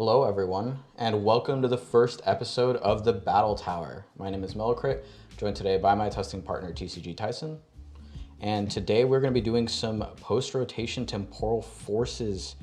Hello everyone, and welcome to the first episode of the Battle Tower. My name is Melocrit, joined today by my testing partner TCGTyson. And today we're going to be doing some post-rotation temporal forces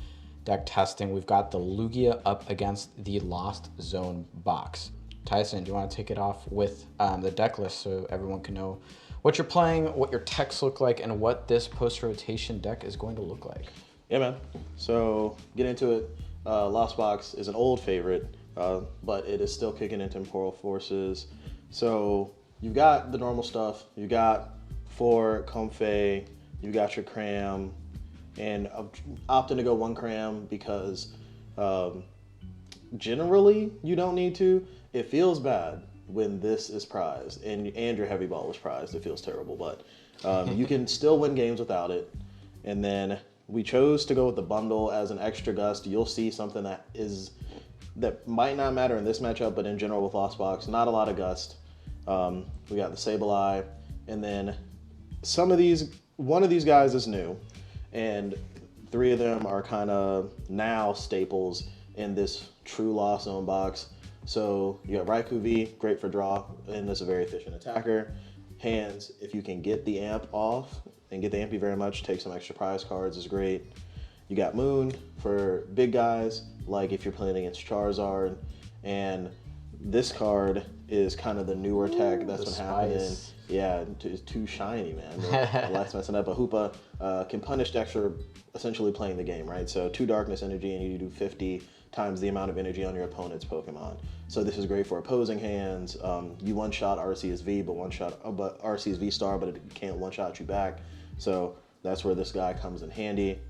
deck testing. We've got the Lugia up against the Lost Zone box. Tyson, do you want to take it off with the deck list so everyone can know what you're playing, what your techs look like, and what this post-rotation deck is going to look like? Yeah, man. So get into it. Lost Box is an old favorite, but it is still kicking in temporal forces. So you got the normal stuff. You got 4 Comfey, you got your cram, and I'm opting to go 1 cram because generally you don't need to. It feels bad when this is prized and your heavy ball was prized. It feels terrible, but you can still win games without it. And then we chose to go with the bundle as an extra gust. You'll see something that might not matter in this matchup, but in general with Lost Box, not a lot of gust. We got the Sableye, and then one of these guys is new, and 3 of them are kind of now staples in this true Lost Zone box. So you got Raikou V, great for draw, and is a very efficient attacker. Hands, if you can get the amp off and get the ampy very much, take some extra prize cards is great. You got Moon for big guys, like if you're playing against Charizard, and this card is kind of the newer tech that's been happening. Yeah, it's too shiny, man. The light's messing up. A Hoopa can punish decks for essentially playing the game, right? So 2 darkness energy and you do 50 times the amount of energy on your opponent's Pokemon. So this is great for opposing hands. You one-shot RC's RC's Vstar, but it can't one-shot you back. So that's where this guy comes in handy.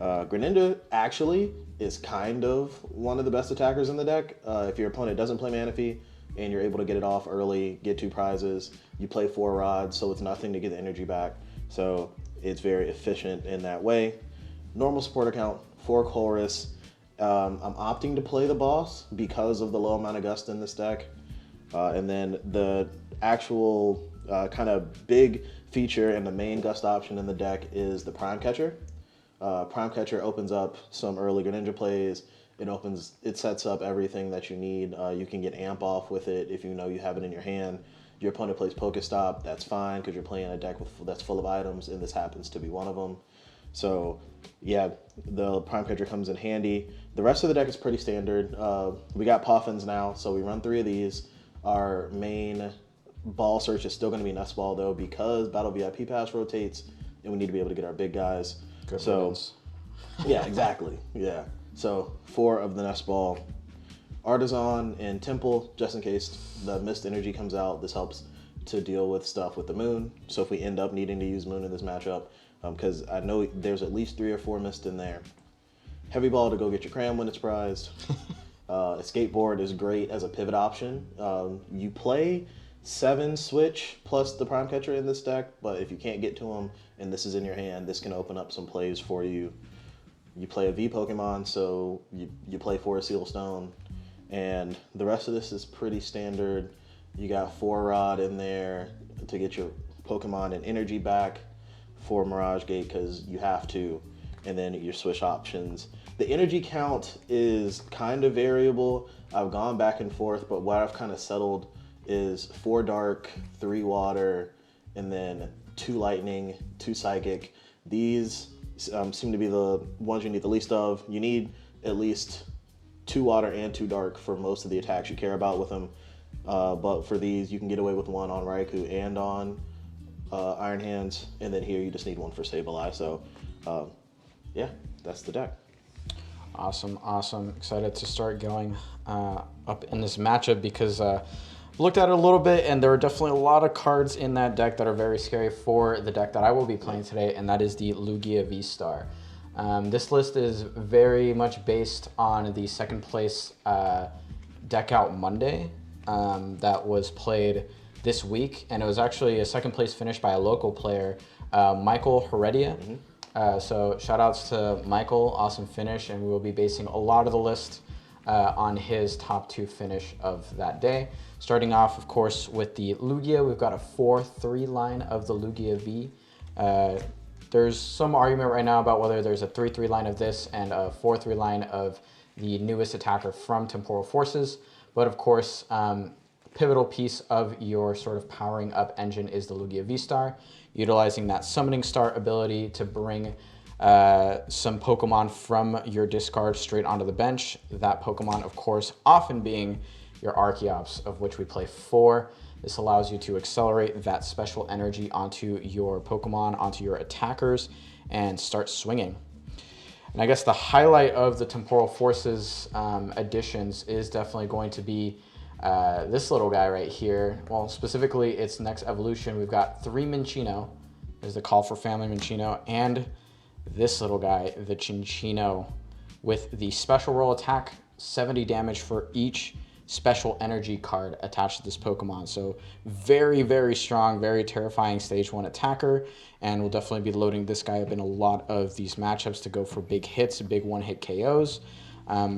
Greninja actually is kind of one of the best attackers in the deck. If your opponent doesn't play Manaphy and you're able to get it off early, get 2 prizes, you play 4 rods, so it's nothing to get the energy back. So it's very efficient in that way. Normal support account, 4 Chorus. I'm opting to play the boss because of the low amount of gust in this deck. And then the actual kind of big feature and the main gust option in the deck is the Prime Catcher. Prime Catcher opens up some early Greninja plays. It sets up everything that you need. You can get amp off with it if you know you have it in your hand. Your opponent plays Pokestop, that's fine because you're playing a deck that's full of items, and this happens to be one of them. So yeah, the Prime Catcher comes in handy. The rest of the deck is pretty standard. We got Poffins now, so we run 3 of these. Our main ball search is still going to be Nest Ball though, because Battle VIP Pass rotates, and we need to be able to get our big guys. Good so riddance. Yeah, exactly. Yeah. So 4 of the Nest Ball. Artisan and Temple, just in case the Mist Energy comes out. This helps to deal with stuff with the Moon. So if we end up needing to use Moon in this matchup, because I know there's at least 3 or 4 Mist in there. Heavy Ball to go get your cram when it's prized. Escape Board is great as a pivot option. You play 7 Switch plus the Prime Catcher in this deck, but if you can't get to them and this is in your hand, this can open up some plays for you. You play a V Pokemon, so you play 4 Seal Stone, and the rest of this is pretty standard. You got 4 Rod in there to get your Pokemon and energy back for Mirage Gate because you have to, and then your switch options. The energy count is kind of variable. I've gone back and forth, but what I've kind of settled is 4 Dark, 3 Water, and then 2 Lightning, 2 Psychic. These seem to be the ones you need the least of. You need at least 2 Water and 2 Dark for most of the attacks you care about with them. But for these, you can get away with 1 on Raikou and on Iron Hands, and then here you just need 1 for Sableye. So yeah, that's the deck. Awesome. Excited to start going up in this matchup because looked at it a little bit, and there are definitely a lot of cards in that deck that are very scary for the deck that I will be playing today, and that is the Lugia Vstar. This list is very much based on the second place Deck Out Monday that was played this week, and it was actually a second place finish by a local player, Michael Heredia. So shout outs to Michael, awesome finish, and we will be basing a lot of the list on his top 2 finish of that day. Starting off, of course, with the Lugia. We've got a 4-3 line of the Lugia V. There's some argument right now about whether there's a 3-3 line of this and a 4-3 line of the newest attacker from Temporal Forces. But of course, pivotal piece of your sort of powering up engine is the Lugia Vstar, utilizing that Summoning Star ability to bring some Pokemon from your discard straight onto the bench. That Pokemon, of course, often being your Archeops, of which we play 4. This allows you to accelerate that special energy onto your Pokemon, onto your attackers, and start swinging. And I guess the highlight of the Temporal Forces additions is definitely going to be this little guy right here. Well, specifically, its next evolution. We've got 3 Minccino. There's the Call for Family Minccino, and this little guy, the Cinccino, with the special roll attack, 70 damage for each special energy card attached to this Pokemon. So very, very strong, very terrifying stage 1 attacker, and we'll definitely be loading this guy up in a lot of these matchups to go for big hits, big one-hit KOs.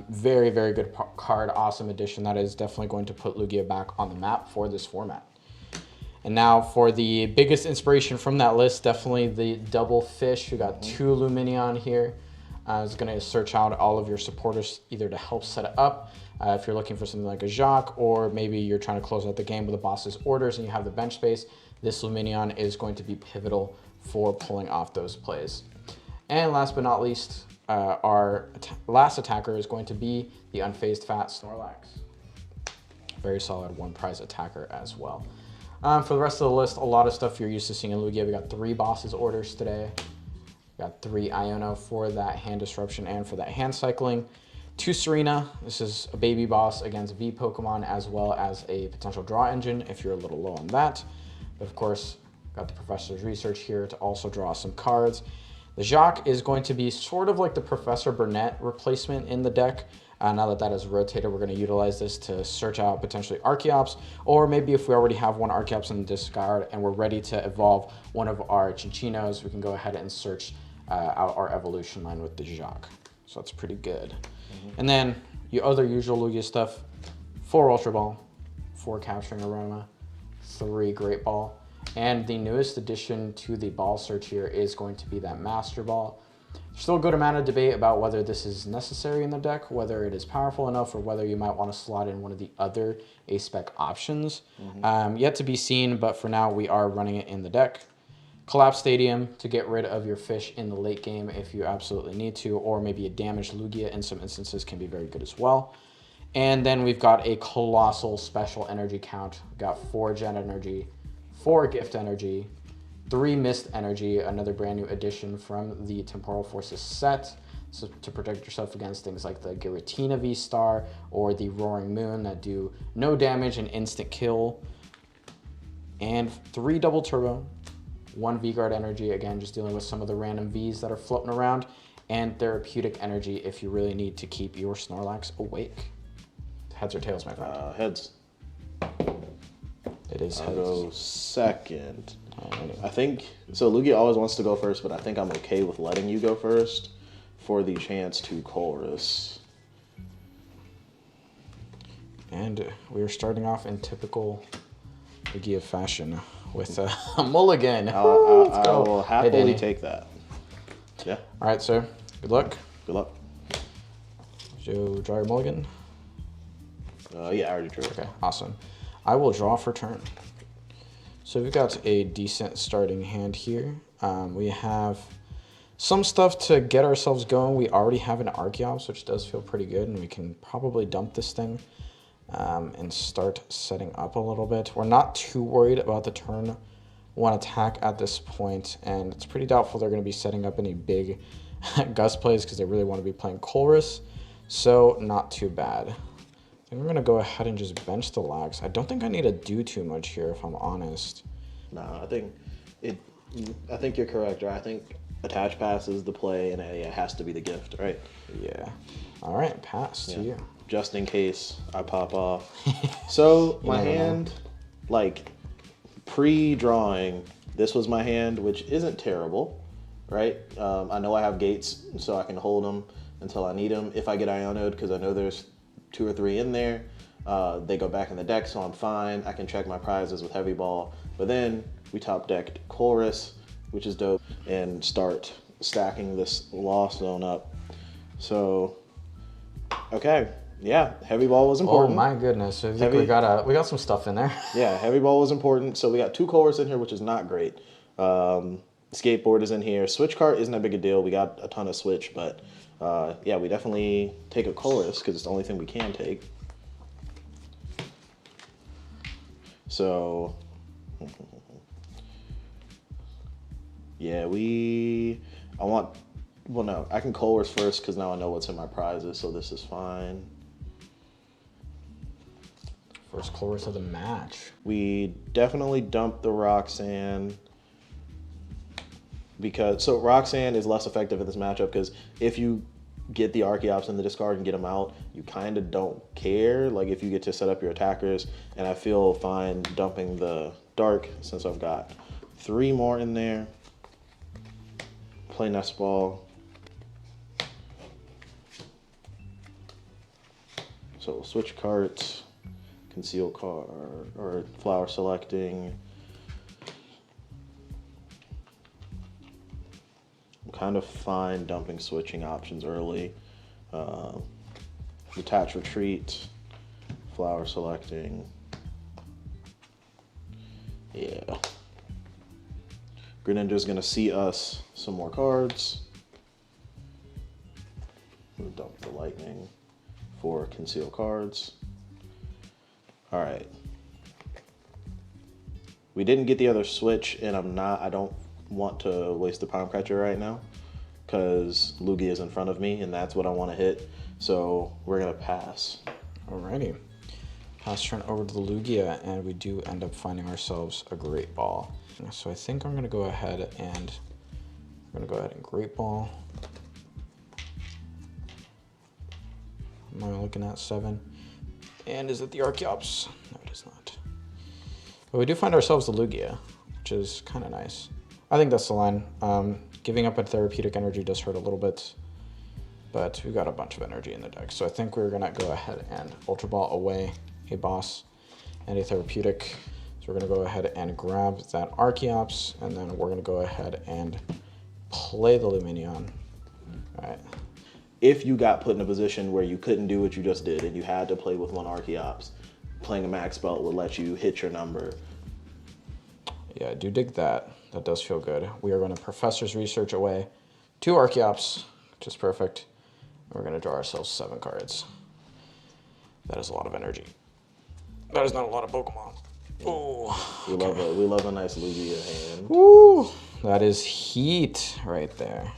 Very, very good card, awesome addition. That is definitely going to put Lugia back on the map for this format. And now for the biggest inspiration from that list, definitely the double fish. We got 2 Lumineon here. I was going to search out all of your supporters either to help set it up, if you're looking for something like a Jacques, or maybe you're trying to close out the game with the boss's orders and you have the bench space. This Lumineon is going to be pivotal for pulling off those plays. And last but not least, our last attacker is going to be the Unfazed Fat Snorlax. Very solid 1 prize attacker as well. For the rest of the list, a lot of stuff you're used to seeing in Lugia. We got 3 boss's orders today. We got 3 Iono for that hand disruption and for that hand cycling. 2 Serena. This is a baby boss against V Pokemon, as well as a potential draw engine if you're a little low on that. But of course, got the Professor's Research here to also draw some cards. The Jacques is going to be sort of like the Professor Burnett replacement in the deck. Now that that is rotated, we're going to utilize this to search out potentially Archeops, or maybe if we already have 1 Archeops in the discard and we're ready to evolve one of our Cincinos, we can go ahead and search out our evolution line with the Jacques. So that's pretty good. And then your other usual Lugia stuff: 4 Ultra Ball, 4 Capturing Aroma, 3 Great Ball, and the newest addition to the ball search here is going to be that Master Ball. There's still a good amount of debate about whether this is necessary in the deck, whether it is powerful enough, or whether you might want to slot in one of the other A-Spec options. Yet to be seen, but for now we are running it in the deck. Collapse Stadium to get rid of your fish in the late game if you absolutely need to, or maybe a damaged Lugia in some instances can be very good as well. And then we've got a colossal special energy count. We've got 4 Gen Energy, 4 Gift Energy, 3 Mist Energy, another brand new addition from the Temporal Forces set, so to protect yourself against things like the Giratina Vstar or the Roaring Moon that do no damage and instant kill. And 3 Double Turbo, 1 V-Guard Energy, again just dealing with some of the random Vs that are floating around, and Therapeutic Energy if you really need to keep your Snorlax awake. Heads or tails, my friend? Heads. It is heads. I'll go second. Alrighty. I think, so Lugia always wants to go first, but I think I'm okay with letting you go first for the chance to chorus. And we're starting off in typical Lugia fashion with a mulligan. I will happily take that. Yeah. All right, sir. Good luck. Good luck. So draw your mulligan. Yeah, I already drew. Okay, awesome. I will draw for turn. So we've got a decent starting hand here. We have some stuff to get ourselves going. We already have an Archeops, which does feel pretty good, and we can probably dump this thing and start setting up a little bit. We're not too worried about the turn 1 attack at this point, and it's pretty doubtful they're going to be setting up any big Gust plays because they really want to be playing Colress, so not too bad. I think we're going to go ahead and just bench the Lax. I don't think I need to do too much here, if I'm honest. No, I think you're correct, right? I think Attach Pass is the play, and it has to be the gift, right? Yeah. All right, pass to you. Just in case I pop off. So my hand, like pre-drawing, this was my hand, which isn't terrible, right? I know I have gates, so I can hold them until I need them. If I get Iono'd, because I know there's 2 or 3 in there, they go back in the deck, so I'm fine. I can check my prizes with Heavy Ball. But then we top decked Chorus, which is dope, and start stacking this Lost Zone up. So Okay. Yeah, heavy ball was Oh important. my goodness! I think Heavy- we got some stuff in there. Yeah, heavy ball was important. So we got 2 colors in here, which is not great. Skateboard is in here. Switch cart isn't a big a deal. We got a ton of switch, but yeah, we definitely take a chorus because it's the only thing we can take. So, yeah, well, no, I can chorus first because now I know what's in my prizes, so this is fine. First chorus of the match. We definitely dumped the Roxanne so Roxanne is less effective in this matchup because if you get the Archeops in the discard and get them out, you kind of don't care. Like if you get to set up your attackers, and I feel fine dumping the Dark since I've got 3 more in there. Play Nest Ball. So switch carts, conceal card, or flower selecting. I'm kind of fine dumping switching options early. Detach retreat, flower selecting. Yeah. Greninja's gonna see us some more cards. We'll dump the lightning for conceal cards. All right. We didn't get the other switch, and I don't want to waste the palm catcher right now because Lugia is in front of me and that's what I want to hit. So we're gonna pass. Alrighty. Pass turn over to the Lugia, and we do end up finding ourselves a Great Ball. So I think I'm gonna go ahead and Great Ball. Am I looking at 7? And is it the Archeops? No, it is not. But we do find ourselves the Lugia, which is kind of nice. I think that's the line. Giving up a therapeutic energy does hurt a little bit, but we've got a bunch of energy in the deck. So I think we're gonna go ahead and Ultra Ball away a boss and a therapeutic. So we're gonna go ahead and grab that Archeops, and then we're gonna go ahead and play the Luminion. All right. If you got put in a position where you couldn't do what you just did and you had to play with 1 Archeops, playing a max belt would let you hit your number. Yeah, I do dig that. That does feel good. We are going to Professor's Research away 2 Archeops, which is perfect. We're going to draw ourselves 7 cards. That is a lot of energy. That is not a lot of Pokemon. Oh, We love a nice Lugia hand. woo! That is heat right there.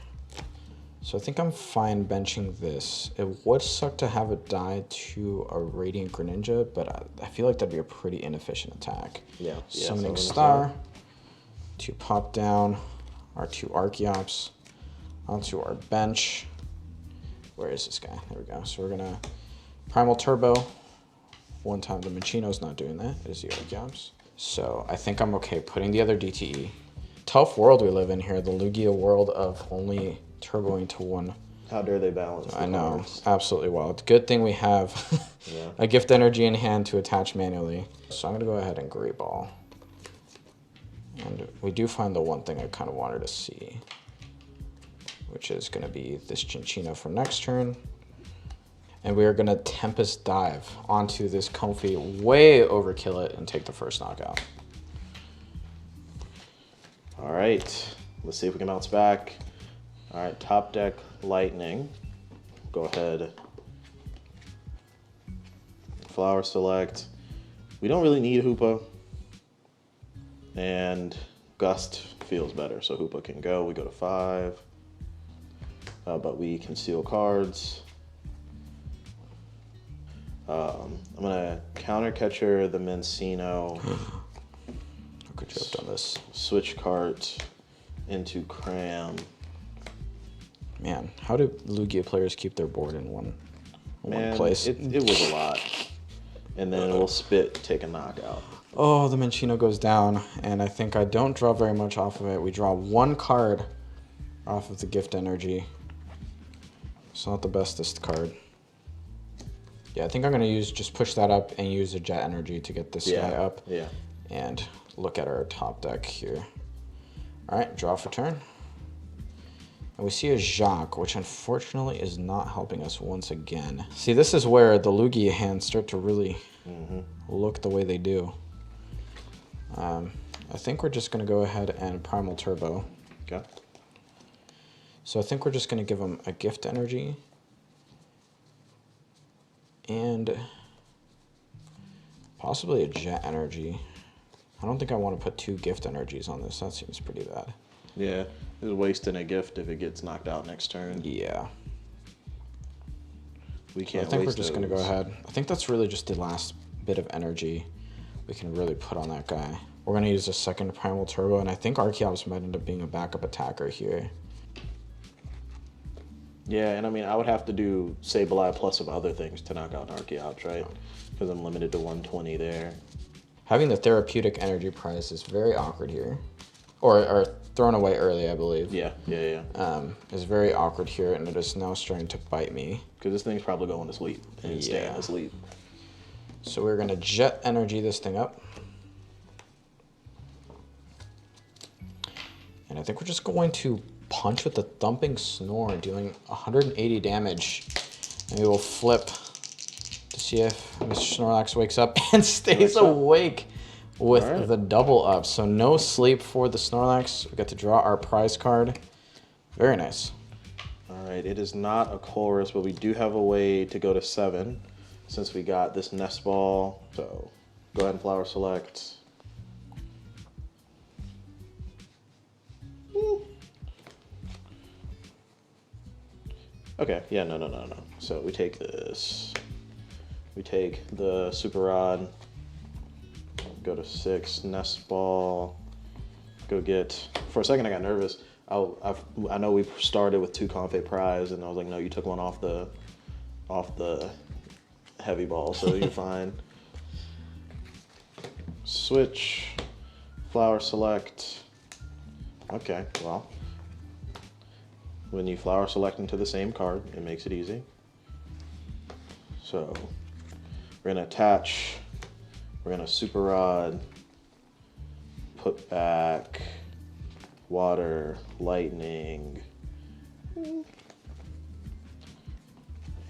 So I think I'm fine benching this. It would suck to have it die to a Radiant Greninja, but I feel like that'd be a pretty inefficient attack. Yeah. Summoning Star to pop down our 2 Archeops onto our bench. Where is this guy? There we go. So we're gonna Primal Turbo. One time the Minccino's not doing that. It is the Archeops. So I think I'm okay putting the other DTE. Tough world we live in here. The Lugia world of only turboing to 1. How dare they balance the I know, cards. absolutely wild. Good thing we have a gift energy in hand to attach manually. So I'm gonna go ahead and Great Ball. And we do find the one thing I kind of wanted to see, which is gonna be this Chinchino for next turn. And we are gonna Tempest Dive onto this Comfey, way overkill it, and take the first knockout. All right, let's see if we can bounce back. All right, top deck Lightning. Go ahead. Flower select. We don't really need Hoopa. And Gust feels better, so Hoopa can go. We go to 5. But we conceal cards. I'm gonna counter catcher the Minccino. How could you have done this? Switch cart into Cram. Man, how do Lugia players keep their board in one place? It was a lot. And then we'll spit, take a knockout. Oh, the Minccino goes down, and I think I don't draw very much off of it. We draw 1 card off of the gift energy. It's not the bestest card. Yeah, I think I'm gonna just push that up and use the jet energy to get this guy up. Yeah. And look at our top deck here. All right, draw for turn. And we see a Jacques, which unfortunately is not helping us once again. See, this is where the Lugia hands start to really look the way they do. I think we're just going to go ahead and Primal Turbo. Okay. So I think we're just going to give him a Gift Energy. And possibly a Jet Energy. I don't think I want to put 2 Gift Energies on this. That seems pretty bad. Yeah, it's wasting a gift if it gets knocked out next turn. Yeah. We can't. So I think we're just going to go ahead. I think that's really just the last bit of energy we can really put on that guy. We're going to use a second Primal Turbo, and I think Archeops might end up being a backup attacker here. Yeah, and I mean, I would have to do Sableye plus some other things to knock out Archeops, right? Because I'm limited to 120 there. Having the Therapeutic Energy prize is very awkward here. Or thrown away early, I believe. Yeah. Is very awkward here, and it is now starting to bite me. Because this thing's probably going to sleep and staying asleep. So we're going to Jet Energy this thing up. And I think we're just going to punch with the Thumping Snore, dealing 180 damage. And we will flip to see if Mr. Snorlax wakes up and stays awake with the double up. So no sleep for the Snorlax. We get to draw our prize card. Very nice. All right, it is not a chorus, but we do have a way to go to 7 since we got this Nest Ball. So go ahead and Flower Select. Okay, yeah, no. So we take this. We take the Super Rod. Go to 6, Nest Ball. Go get. For a second, I got nervous. I know we started with 2 Confe Prize, and I was like, no, you took one off the heavy ball, so you're fine. Switch, Flower Select. Okay, well, when you Flower Select into the same card, it makes it easy. So we're gonna attach. We're gonna Super Rod, put back, Water, Lightning,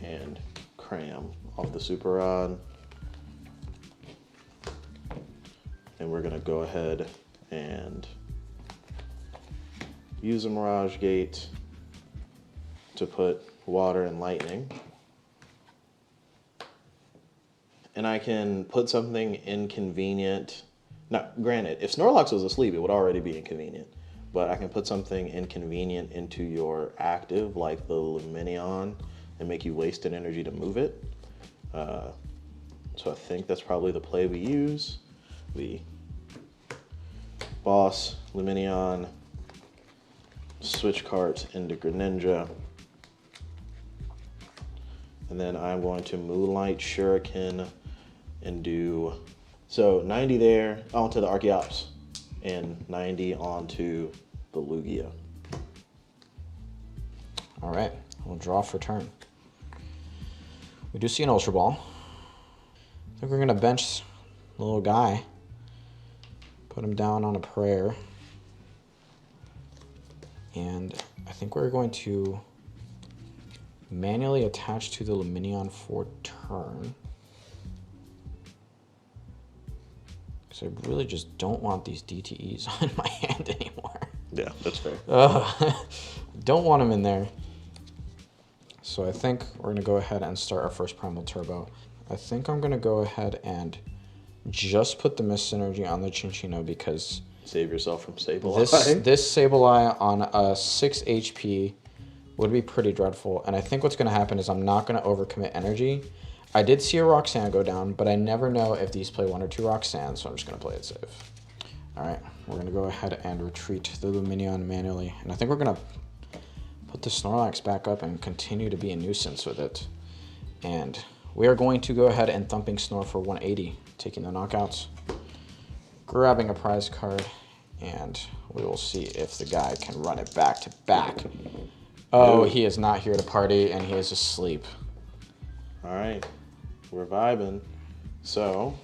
and Cram off the Super Rod. And we're gonna go ahead and use a Mirage Gate to put Water and Lightning. And I can put something inconvenient. Now, granted, if Snorlax was asleep, it would already be inconvenient. But I can put something inconvenient into your active, like the Lumineon, and make you waste an energy to move it. So I think that's probably the play we use. We Boss, Lumineon, switch cards into Greninja. And then I'm going to Moonlight Shuriken and do, so 90 there onto the Archeops and 90 onto the Lugia. All right, we'll draw for turn. We do see an Ultra Ball. I think we're gonna bench the little guy, put him down on a prayer. And I think we're going to manually attach to the Lumineon for turn. Because I really just don't want these DTEs on my hand anymore. Yeah, that's fair. Don't want them in there. So I think we're gonna go ahead and start our first Primal Turbo. I think I'm gonna go ahead and just put the Mist Synergy on the Chinchino because save yourself from Sableye. This Sableye on a 6 HP would be pretty dreadful. And I think what's gonna happen is I'm not gonna overcommit energy. I did see a Roxanne go down, but I never know if these play 1 or 2 Roxanne, so I'm just gonna play it safe. All right, we're gonna go ahead and retreat the Lumineon manually. And I think we're gonna put the Snorlax back up and continue to be a nuisance with it. And we are going to go ahead and Thumping Snore for 180, taking the knockouts, grabbing a prize card, and we will see if the guy can run it back to back. Oh, he is not here to party, and he is asleep. All right, we're vibing. So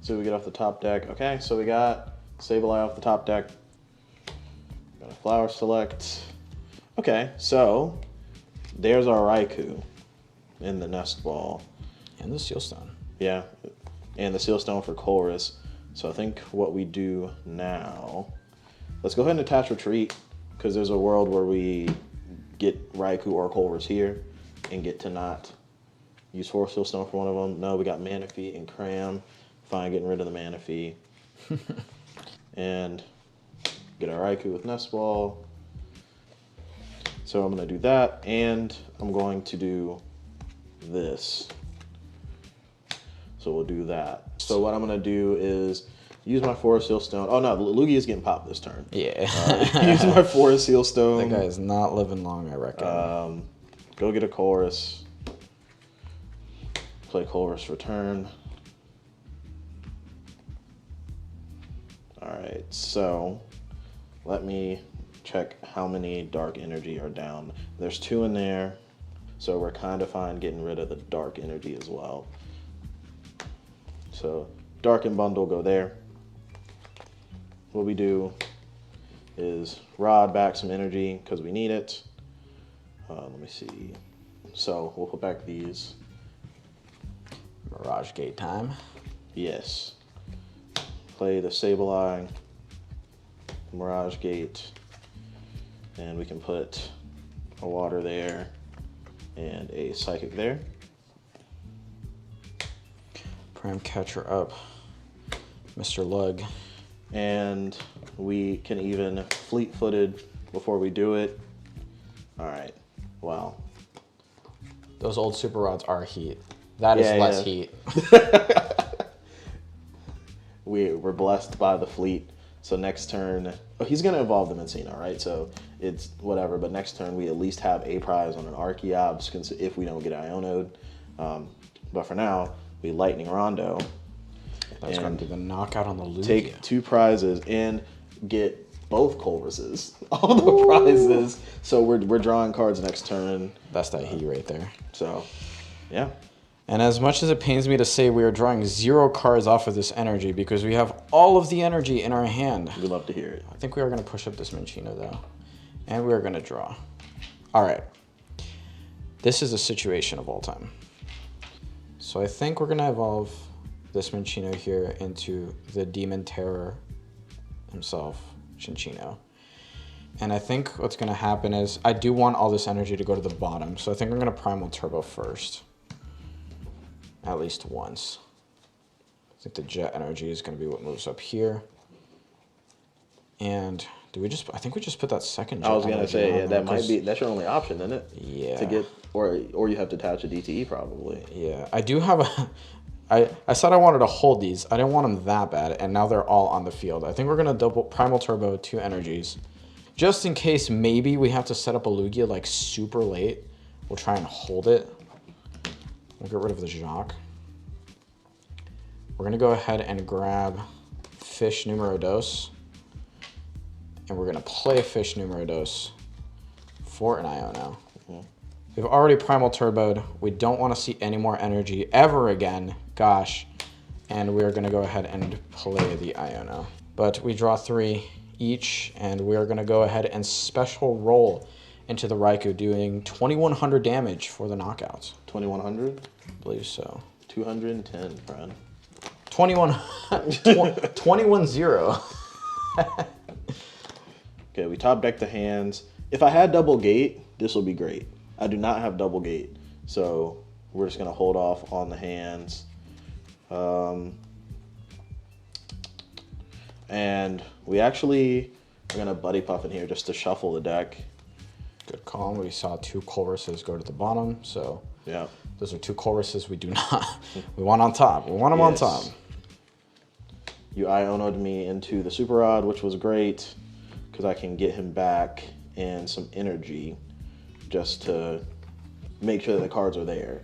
we get off the top deck. Okay, so we got Sableye off the top deck. Got a Flower Select. Okay, so there's our Raikou in the nest ball. And the Sealstone. Yeah, and the Sealstone for Chorus. So I think what we do now, let's go ahead and attach Retreat, because there's a world where we get Raikou or Chorus here and get to not use Force Sealstone for one of them. No, we got Manaphy and Cram. Fine, getting rid of the Manaphy. And get our Raikou with Nest Ball. So I'm going to do that, and I'm going to do this. So we'll do that. So what I'm going to do is use my Forest Sealstone. Oh no, Lugia is getting popped this turn. Yeah. Use my Forest Sealstone. That guy is not living long, I reckon. Go get a Chorus. Play Chorus for turn. Alright, so let me check how many Dark Energy are down. There's 2 in there, so we're kind of fine getting rid of the Dark Energy as well. So Dark and Bundle go there. What we do is Rod back some energy because we need it. Let me see. So we'll put back these. Mirage Gate time. Yes. Play the Sableye, Mirage Gate, and we can put a Water there and a Psychic there. Prime Catcher up, Mr. Lug. And we can even Fleet-footed before we do it. All right, wow. Those old Super Rods are heat. That is less heat. We're blessed by the Fleet. So next turn, oh, he's going to evolve the Mencino, right? So it's whatever, but next turn we at least have a prize on an Archeops if we don't get Ionoed. But for now, we Lightning Rondo. That's going to be the knockout on the Lugia. Take 2 prizes and get both Choluses. All the prizes. So we're drawing cards next turn. That's that heat right there. So, yeah. And as much as it pains me to say, we are drawing 0 cards off of this energy because we have all of the energy in our hand. We'd love to hear it. I think we are going to push up this Minccino, though. And we are going to draw. All right. This is a situation of all time. So I think we're going to evolve this Minccino here into the Demon Terror himself, Cinccino. And I think what's going to happen is I do want all this energy to go to the bottom. So I think I'm going to Primal Turbo first. At least once. I think the Jet energy is going to be what moves up here. And do we just? I think we just put that second Jet. I was gonna say, yeah, that might be. That's your only option, isn't it? Yeah. To get, or you have to attach a DTE probably. Yeah, I do have a. I said I wanted to hold these. I didn't want them that bad, and now they're all on the field. I think we're gonna double Primal Turbo 2 energies, just in case maybe we have to set up a Lugia like super late. We'll try and hold it. We'll get rid of the Jacques. We're going to go ahead and grab Fish Numero Dos. And we're going to play Fish Numero Dos for an Iono. We've already Primal Turboed. We don't want to see any more energy ever again. Gosh. And we're going to go ahead and play the Iono. But we draw 3 each. And we're going to go ahead and special roll into the Raikou, doing 2,100 damage for the knockouts. 2,100? I believe so. 210, friend. 21-0. Okay, we top deck the hands. If I had double gate, this will be great. I do not have double gate, so we're just gonna hold off on the hands. And we actually are gonna Buddy Puff in here just to shuffle the deck. Good call. We saw 2 Choruses go to the bottom, so yeah, those are 2 Choruses we do not. We want on top. We want them on top. You Iono'd me into the Super Rod, which was great because I can get him back and some energy just to make sure that the cards are there.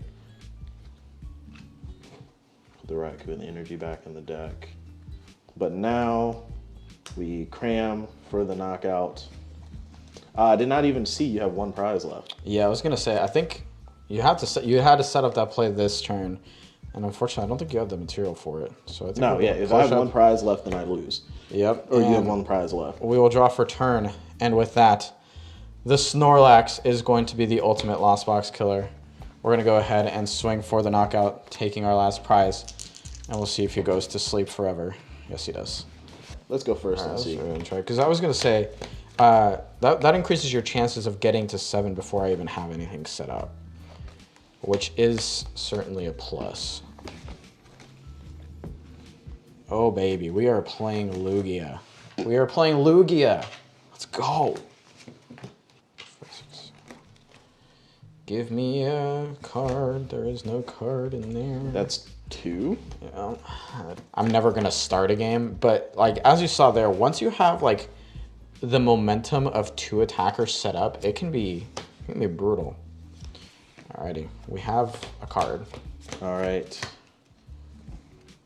Put the Raikou and the energy back in the deck. But now we cram for the knockout. I did not even see you have 1 prize left. Yeah, I was gonna say I think you had to set up that play this turn, and unfortunately I don't think you have the material for it. So I think no, yeah, if I have 1 prize left, then I lose. Yep. Or you have 1 prize left. We will draw for turn, and with that, The Snorlax is going to be the ultimate Lost Box killer. We're going to go ahead and swing for the knockout, taking our last prize. And we'll see if he goes to sleep forever. Yes, he does. Let's go first All and right, see. because I was going to say, that increases your chances of getting to 7 before I even have anything set up, which is certainly a plus. Oh, baby, we are playing Lugia. We are playing Lugia. Let's go. Give me a card. There is no card in there. That's 2. Yeah. I'm never going to start a game, but like as you saw there, once you have like the momentum of 2 attackers set up, it can be brutal. Alrighty, we have a card. All right.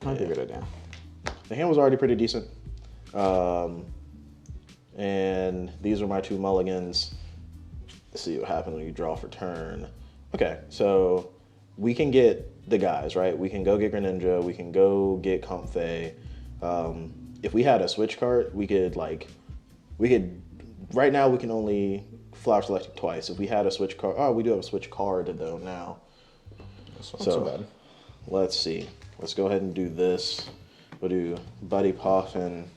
Might be a good idea. The hand was already pretty decent. And these are my 2 mulligans. Let's see what happens when you draw for turn. Okay, so we can get the guys, right? We can go get Greninja. We can go get Comfey. If we had a switch card, we could, right now we can only flower select twice. If we had a switch card, oh, we do have a switch card though now. That's not so bad. Let's see. Let's go ahead and do this. We'll do Buddy Poffin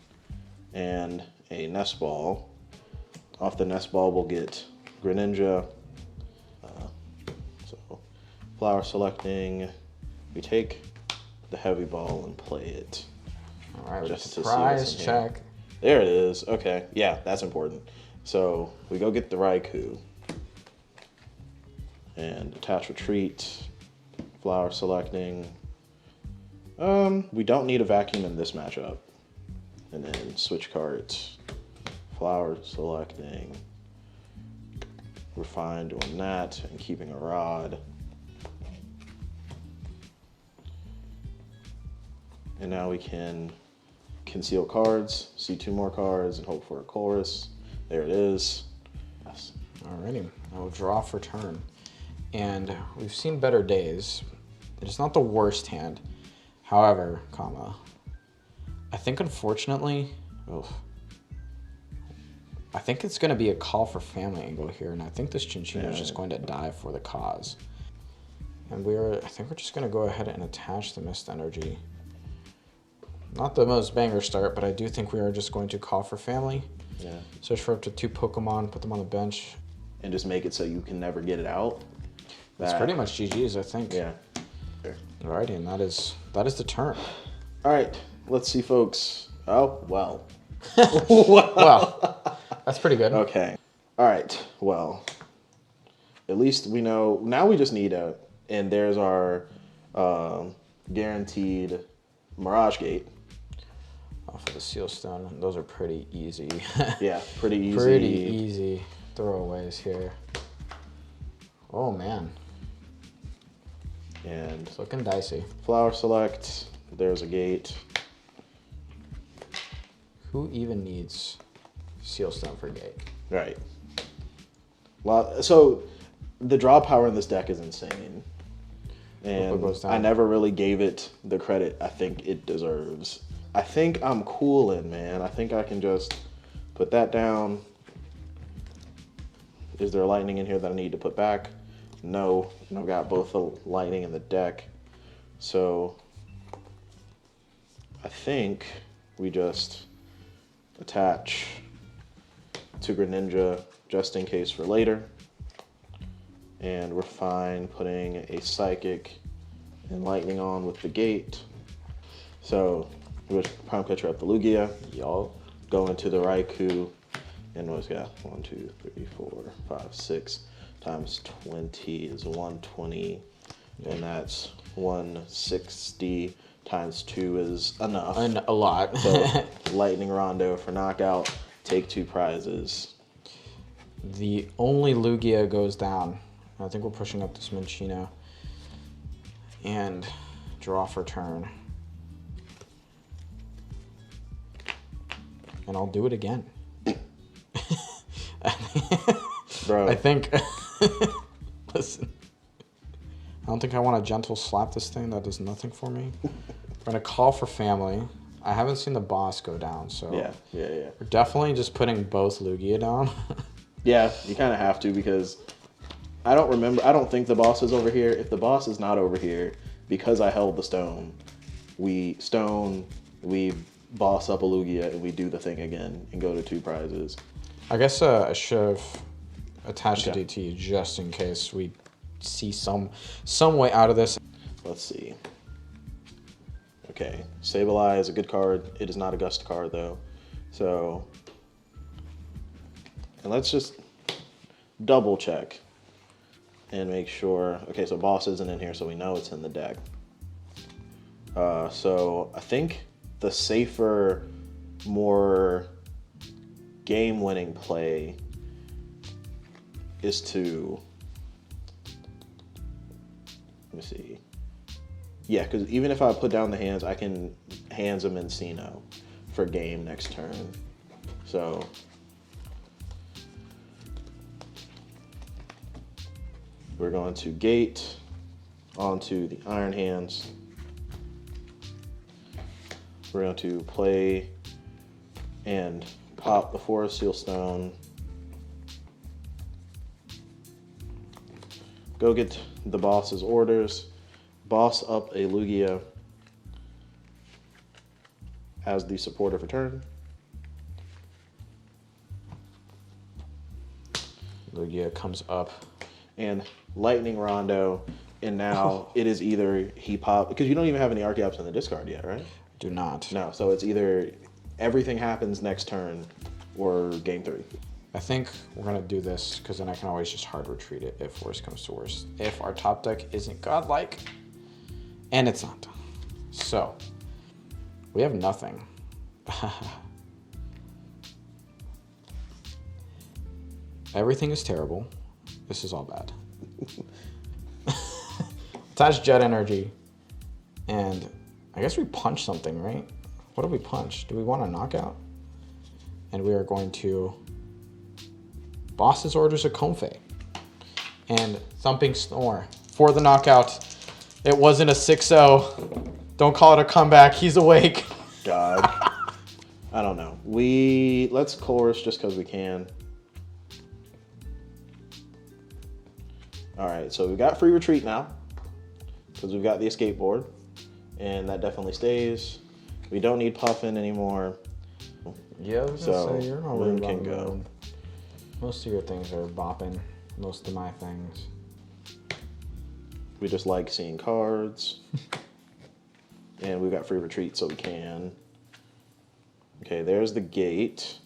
and a Nest Ball. Off the Nest Ball, we'll get Greninja. So, flower selecting. We take the heavy ball and play it. All right, Just to see surprise what's in here. check. There it is. Okay, yeah, that's important. So we go get the Raikou and attach retreat. Flower selecting. We don't need a vacuum in this matchup. And then switch cards. Flower selecting. We're fine doing that and keeping a rod. And now we can conceal cards, see 2 more cards, and hope for a chorus. There it is. Yes. Alrighty, I will draw for turn. And we've seen better days. It is not the worst hand. However, I think unfortunately, I think it's going to be a call for family angle here, and I think this Chinchino is just going to die for the cause. And I think we're just going to go ahead and attach the Mist Energy. Not the most banger start, but I do think we are just going to call for family. Yeah. Search for up to 2 Pokemon, put them on the bench. And just make it so you can never get it out. That's pretty much GG's, I think. Yeah. There. Alrighty, and that is the turn. All right, let's see, folks. Oh, well. Well, that's pretty good. Okay. All right, well, at least we know. Now we just need and there's our guaranteed Mirage Gate. Off of the Seal Stone, those are pretty easy. Yeah, pretty easy. Pretty easy throwaways here. Oh, man. And It's looking dicey. flower select. There's a gate. Who even needs Seal Stone for gate? Right. So the draw power in this deck is insane. And goes down. I never really gave it the credit I think it deserves. I think I'm cooling, man. I think I can just put that down. Is there lightning in here that I need to put back? No. I've got both the lightning in the deck. So I think we just attach to Greninja just in case for later. And we're fine putting a Psychic and Lightning on with the gate. So we'll prime catcher up the Lugia. Y'all. Go into the Raikou. And what's got 1, 2, 3, 4, 5, 6 times 20 is 120. And that's 160 times 2 is enough. And a lot. So Lightning Rondo for knockout. Take 2 prizes. The only Lugia goes down. I think we're pushing up this Minchino. And draw for turn. And I'll do it again. Bro. I think... Listen. I don't think I want to gentle slap this thing. That does nothing for me. We're going to call for family. I haven't seen the boss go down, so... Yeah. We're definitely just putting both Lugia down. Yeah, you kind of have to because I don't think the boss is over here. If the boss is not over here, because I held the stone, we boss up a Lugia and we do the thing again and go to 2 prizes. I guess I should have attached Okay. a DT just in case we see some way out of this. Let's see. Okay, Sableye is a good card. It is not a Gust card though. So, and let's just double check and make sure. Okay, so boss isn't in here, so we know it's in the deck. So I think the safer, more game-winning play is to, let me see. Yeah, because even if I put down the hands, I can hands a Mencino for game next turn. So we're going to gate onto the Iron Hands. We're going to play and pop the Forest Seal Stone. Go get the boss's orders. Boss up a Lugia as the supporter for turn. Lugia comes up. And Lightning Rondo. And now it is either he pop, because you don't even have any Archeops in the discard yet, right? Do not. No, so it's either everything happens next turn or game 3. I think we're going to do this because then I can always just hard retreat it if worse comes to worse. If our top deck isn't godlike, and it's not. So, we have nothing. Everything is terrible. This is all bad. Attach Jet Energy. And I guess we punch something, right? What do we punch? Do we want a knockout? And we are going to Boss's Orders of Comfey. And Thumping Snore for the knockout. It wasn't a 6-0. Don't call it a comeback. He's awake. God. I don't know. Let's chorus just because we can. All right, so we've got free retreat now because we've got the escape board, and that definitely stays. We don't need Puffin anymore. Yeah, I was So, gonna say, you're not Moon worried can about go. Moon. Most of your things are bopping. Most of my things. We just like seeing cards. And we've got free retreat, so we can. Okay, there's the gate.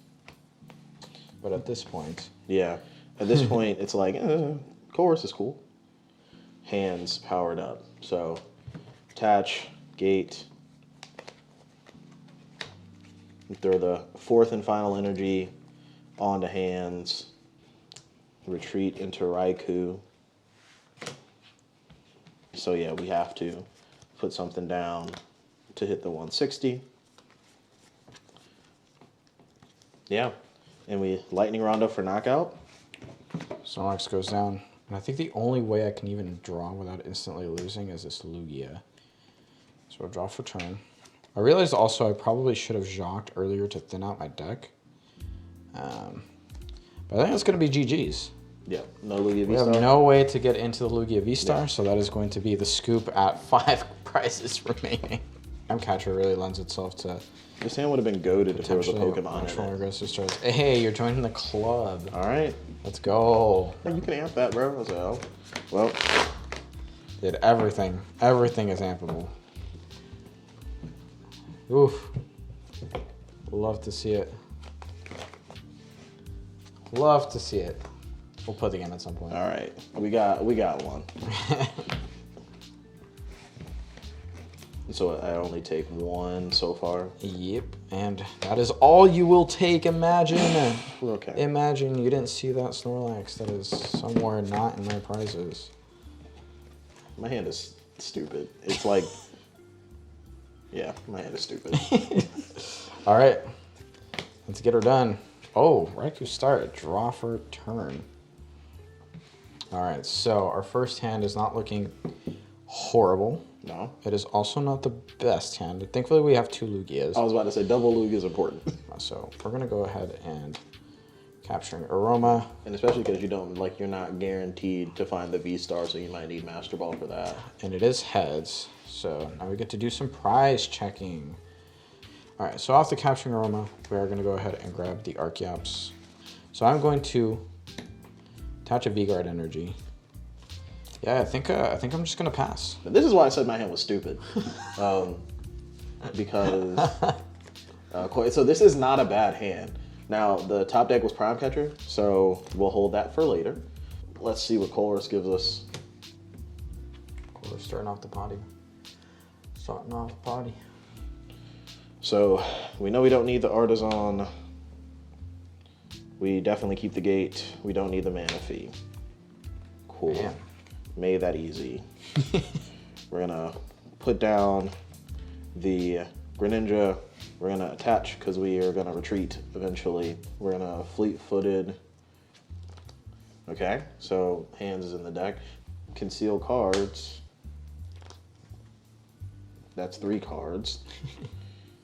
But at this point, Yeah, at this point, it's like, chorus is cool. Hands powered up. So, attach, gate. Throw the 4th and final energy onto hands. Retreat into Raikou. So yeah, we have to put something down to hit the 160. Yeah, and we Lightning Rondo for knockout. Snorlax goes down. And I think the only way I can even draw without instantly losing is this Lugia. So I'll draw for turn. I realized also I probably should have jocked earlier to thin out my deck. But I think it's going to be GG's. Yeah, no Lugia We have Vstar. no way to get into the Lugia Vstar, Yeah. so that is going to be the scoop at 5 prizes remaining. Catcher really lends itself to This hand would have been goated if there was a potentially Pokemon natural in it. aggressive starts. Hey, you're joining the club. All right, Let's go. you can amp that, bro. I was like, oh, well, Did everything. Everything is ampable. Oof. Love to see it. Love to see it. We'll put the game at some point. all right, we got one. So I only take one so far. Yep, and that is all you will take. Imagine. Okay. Imagine you didn't see that Snorlax. That is somewhere not in my prizes. My hand is stupid. It's like, yeah, my hand is stupid. All right, let's get her done. Oh, Raikou start. Draw for turn. All right, so our first hand is not looking horrible. No. It is also not the best hand. Thankfully, we have 2 Lugias. I was about to say double Lugia is important. So we're going to go ahead and Capturing Aroma. And especially because you don't, like, you're not guaranteed to find the Vstar, so you might need Master Ball for that. And it is heads. So now we get to do some prize checking. All right, so off the Capturing Aroma, we are going to go ahead and grab the Archeops. So I'm going to attach a V-Guard energy. Yeah, I think I'm just going to pass. But this is why I said my hand was stupid. Because so this is not a bad hand. Now the top deck was Prime Catcher, so we'll hold that for later. Let's see what Colress gives us. Colress starting off the potty. So we know we don't need the Artisan. We definitely keep the gate. We don't need the mana fee. Cool. Man. Made that easy. We're gonna put down the Greninja. We're gonna attach because we are gonna retreat eventually. We're gonna fleet-footed. Okay, so hands is in the deck. Conceal cards. That's 3 cards.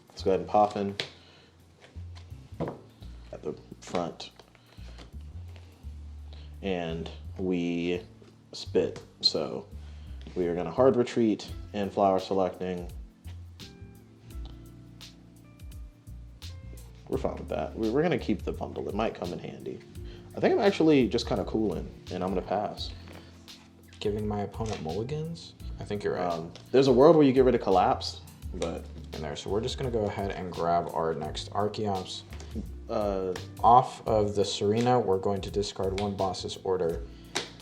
Let's go ahead and pop in at the front. And we spit. So we are gonna hard retreat and flower selecting. We're fine with that. We're gonna keep the bundle. It might come in handy. I think I'm actually just kind of cooling, and I'm gonna pass. Giving my opponent mulligans? I think you're right. There's a world where you get rid of collapse, but In there, so we're just gonna go ahead and grab our next Archeops. Off of the Serena, we're going to discard 1 Boss's Order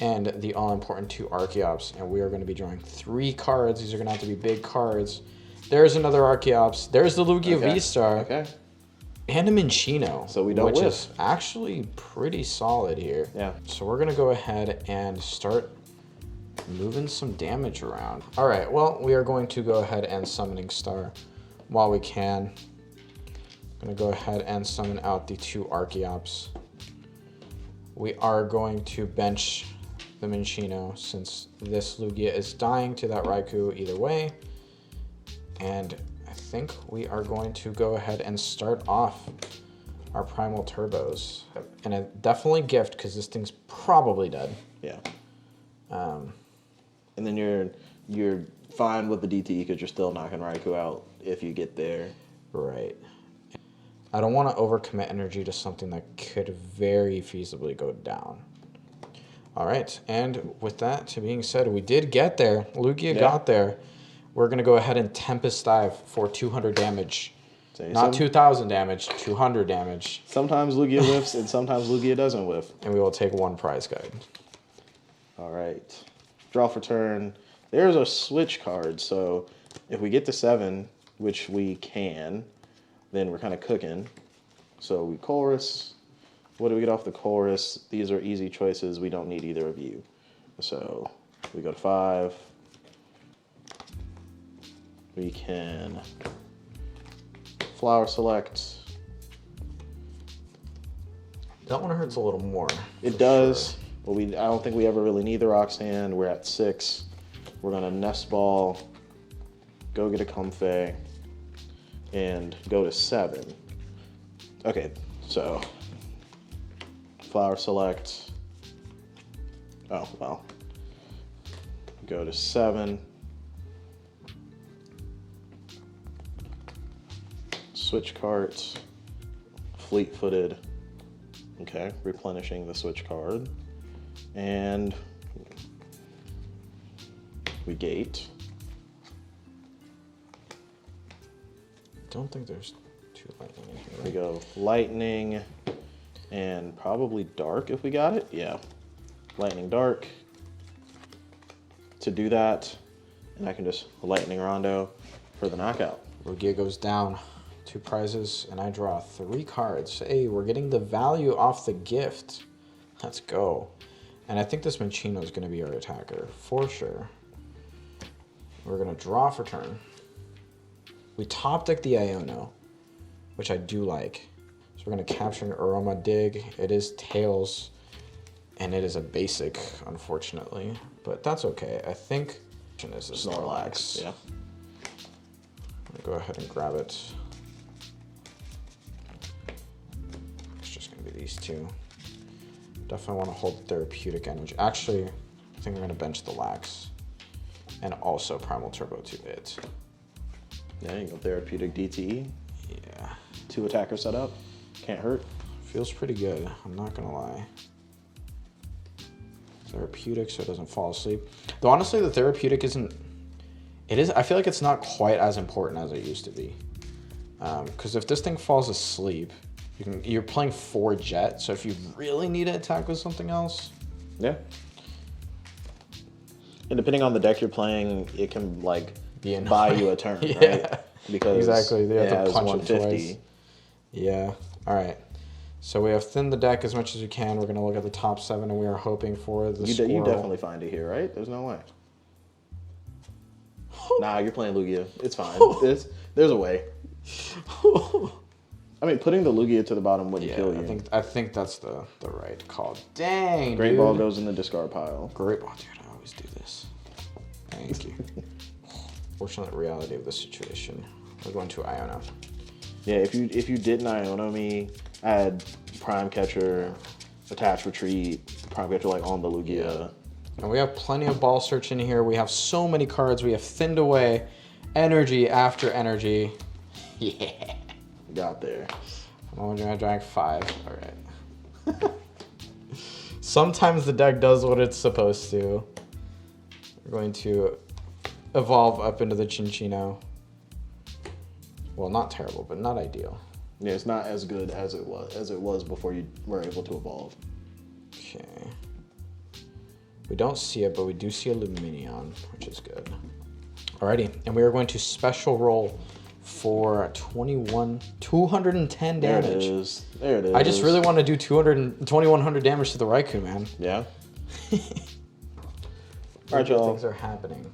and the all-important 2 Archeops, and we are gonna be drawing 3 cards. These are gonna have to be big cards. There's another Archeops. There's the Lugia Vstar. Okay. And a Minchino, So we don't which whiff. is actually pretty solid here. Yeah. So we're gonna go ahead and start moving some damage around. All right, well, we are going to go ahead and Summoning Star while we can. I'm gonna go ahead and summon out the 2 Archeops. We are going to bench the Minchino since this Lugia is dying to that Raikou either way. And I think we are going to go ahead and start off our Primal Turbos. And a definitely gift because this thing's probably dead. Yeah. And then you're fine with the DTE because you're still knocking Raikou out if you get there. Right. I don't want to overcommit energy to something that could very feasibly go down. All right, and with that being said, we did get there. Lugia got there. We're going to go ahead and Tempest Dive for 200 damage. Not 2,000 damage, 200 damage. Sometimes Lugia whiffs and sometimes Lugia doesn't whiff. And we will take 1 prize guide. All right. Draw for turn. There's a switch card, so if we get to 7, which we can, then we're kind of cooking. So we Chorus. What do we get off the Chorus? These are easy choices. We don't need either of you. So we go to 5. We can flower select. That one hurts a little more. It does. Sure. But I don't think we ever really need the Roxanne. We're at 6. We're gonna Nest Ball, go get a Comfey, and go to 7. Okay, so flower select. Oh, well. Go to 7. Switch carts. Fleet-footed. Okay, replenishing the switch card. And we gate. Don't think there's 2 lightning in here. We go lightning and probably dark if we got it. Yeah, lightning dark. To do that, and I can just lightning rondo for the knockout. Lugia goes down. 2 prizes, and I draw 3 cards. Hey, we're getting the value off the gift. Let's go. And I think this Minchino is going to be our attacker, for sure. We're going to draw for turn. We top deck the Iono, which I do like. So we're going to capture an Aroma Dig. It is Tails, and it is a basic, unfortunately. But that's okay. I think this is Snorlax. Yeah. I'm going to go ahead and grab it. It's just going to be these 2. Definitely want to hold therapeutic energy. Actually, I think I'm going to bench the Lax. And also Primal Turbo to it. Yeah, you go therapeutic DTE. Yeah. 2 attacker setup. Can't hurt. Feels pretty good. I'm not going to lie. Therapeutic so it doesn't fall asleep. Though honestly, the therapeutic isn't... It is. I feel like it's not quite as important as it used to be. Because if this thing falls asleep, you're playing 4 jet. So if you really need to attack with something else... Yeah. And depending on the deck you're playing, it can like buy you a turn, yeah. right? Because exactly, they have to punch 150. it twice. Yeah. All right. So we have thinned the deck as much as we can. We're going to look at the top 7, and we are hoping for the squirrel. You definitely find it here, right? There's no way. Nah, you're playing Lugia. It's fine. There's a way. I mean, putting the Lugia to the bottom wouldn't kill you. I think that's the right call. Dang, Great Ball goes in the discard pile. Great Ball, dude. I always do this. Thank you. Fortunate reality of the situation. We're going to Iona. Yeah, if you didn't Iona me, I had Prime Catcher, Attach Retreat, Prime Catcher like on the Lugia. And we have plenty of ball search in here. We have so many cards. We have thinned away energy after energy. Yeah. Got there. I'm only going to drag 5. All right. Sometimes the deck does what it's supposed to. We're going to evolve up into the Chinchino. Well, not terrible, but not ideal. Yeah, it's not as good as it was before you were able to evolve. Okay. We don't see it, but we do see a Luminion, which is good. Alrighty, and we are going to special roll for 210 damage. There it is. There it is. I just really want to do 2100 damage to the Raikou, man. Yeah. All right, y'all. Things are happening.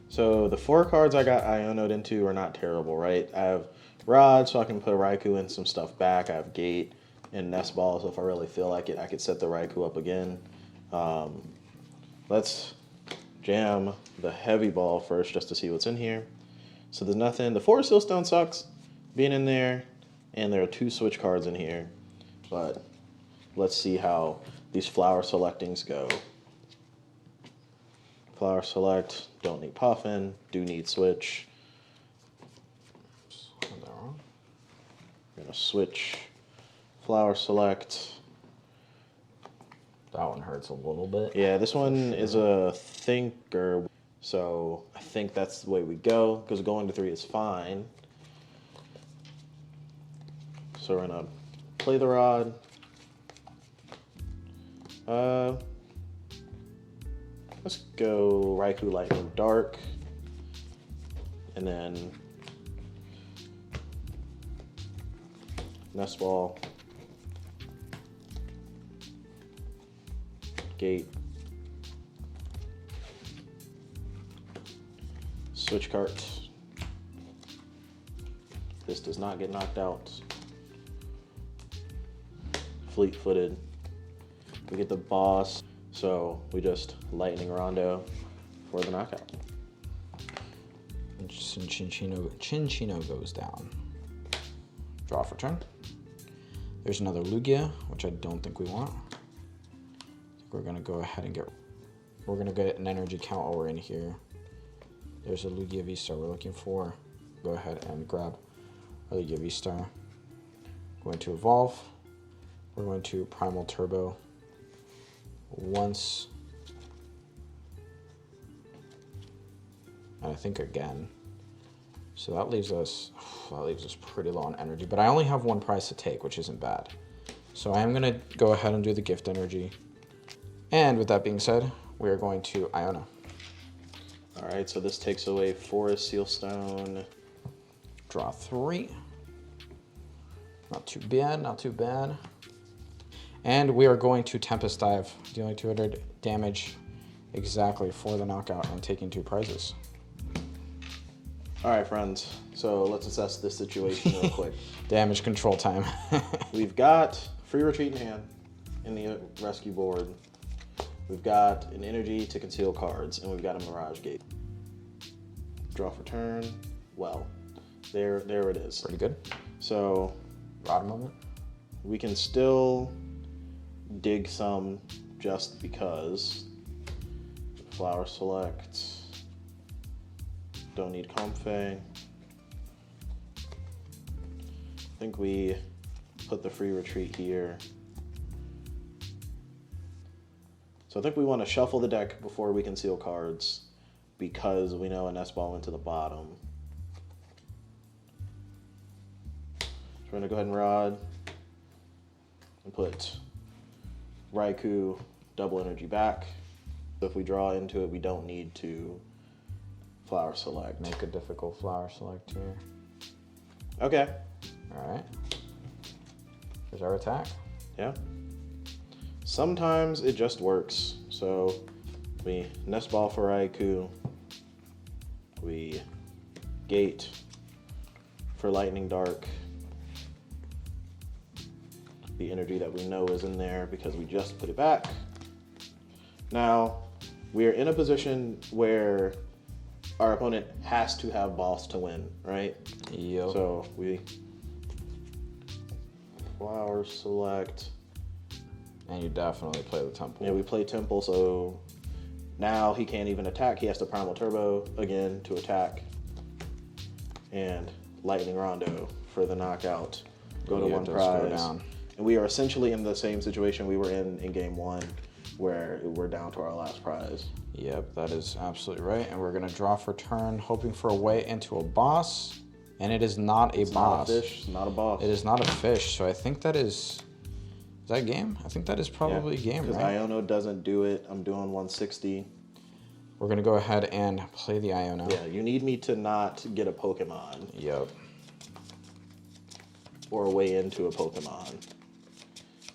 So the 4 cards I got Ionoed into are not terrible, right? I have Rod, so I can put a Raikou and some stuff back. I have Gate and Nest Ball, so if I really feel like it, I could set the Raikou up again. Let's jam the Heavy Ball first just to see what's in here. So there's nothing. The Forest Sealstone sucks being in there, and there are 2 switch cards in here. But let's see how these flower selectings go. Flower select, don't need Puffin, do need switch. We're gonna switch flower select. That one hurts a little bit. Yeah, this one is a thinker, so I think that's the way we go, because going to 3 is fine. So we're gonna play the Rod. Let's go Raikou Lightning Dark, and then Nest Ball, Gate, switch cards. This does not get knocked out. Fleet-footed. We get the boss. So we just Lightning Rondo for the knockout. Interesting. Chinchino goes down. Draw for turn. There's another Lugia, which I don't think we want. I think we're gonna go ahead and we're gonna get an energy count while we're in here. There's a Lugia Vstar we're looking for. Go ahead and grab a Lugia Vstar. Going to evolve. We're going to Primal Turbo. Once, and I think again. So that leaves us pretty low on energy, but I only have 1 prize to take, which isn't bad. So I am gonna go ahead and do the gift energy. And with that being said, we are going to Iona. All right, so this takes away Forest Sealstone. Draw 3. Not too bad, not too bad. And we are going to Tempest Dive, dealing 200 damage exactly for the knockout and taking 2 prizes. All right, friends. So let's assess this situation real quick. Damage control time. We've got free retreat in hand in the rescue board. We've got an energy to conceal cards, and we've got a Mirage Gate. Draw for turn. Well, there it is. Pretty good. So, Rod moment. we can still dig some just because. Flower select. Don't need Comfey. I think we put the free retreat here. So I think we want to shuffle the deck before we conceal cards because we know a nest ball went to the bottom. So we're going to go ahead and rod and put Raikou double energy back. So if we draw into it, we don't need to flower select. Make a difficult flower select here. Okay. All right. There's our attack. Yeah. Sometimes it just works. So we nest ball for Raikou. We gate for Lightning Dark. The energy that we know is in there because we just put it back. Now, we are in a position where our opponent has to have boss to win, right? Yep. So we flower select. And you definitely play the Temple. Yeah, we play Temple, so now he can't even attack. He has to Primal Turbo again to attack. And Lightning Rondo for the knockout. Go to one prize. Go down. And we are essentially in the same situation we were in game one, where we're down to our last prize. Yep, that is absolutely right. And we're going to draw for turn, hoping for a way into a boss. And it is not a boss. Not a fish, it's not a boss. It is not a fish, so I think that is that game? I think that is probably game, because right? Iono doesn't do it. I'm doing 160. We're going to go ahead and play the Iono. Yeah, you need me to not get a Pokemon. Yep. Or a way into a Pokemon.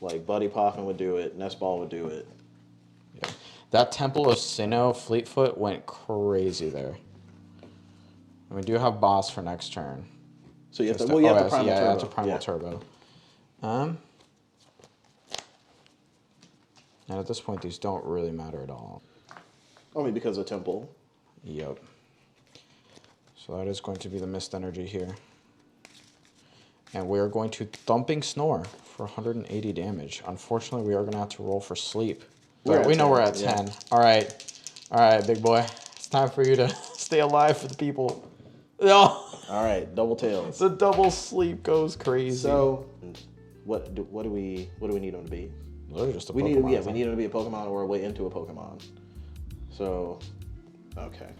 Like Buddy Poffin would do it, Nest Ball would do it. Yep. That Temple of Sinnoh Fleetfoot went crazy there. And we do have boss for next turn. So you have to, well, you have to Primal Turbo. Yeah, that's a Primal Turbo. And at this point, these don't really matter at all. Only because of Temple. Yep. So that is going to be the missed energy here. And we are going to Thumping Snore for 180 damage. Unfortunately, we are going to have to roll for sleep. We know we're at 10. All right, big boy. It's time for you to stay alive for the people. Oh. All right, double tails. The double sleep goes crazy. So, what do we need him to be? Literally just a we Pokemon. We need him to be a Pokemon or a way into a Pokemon. So, okay.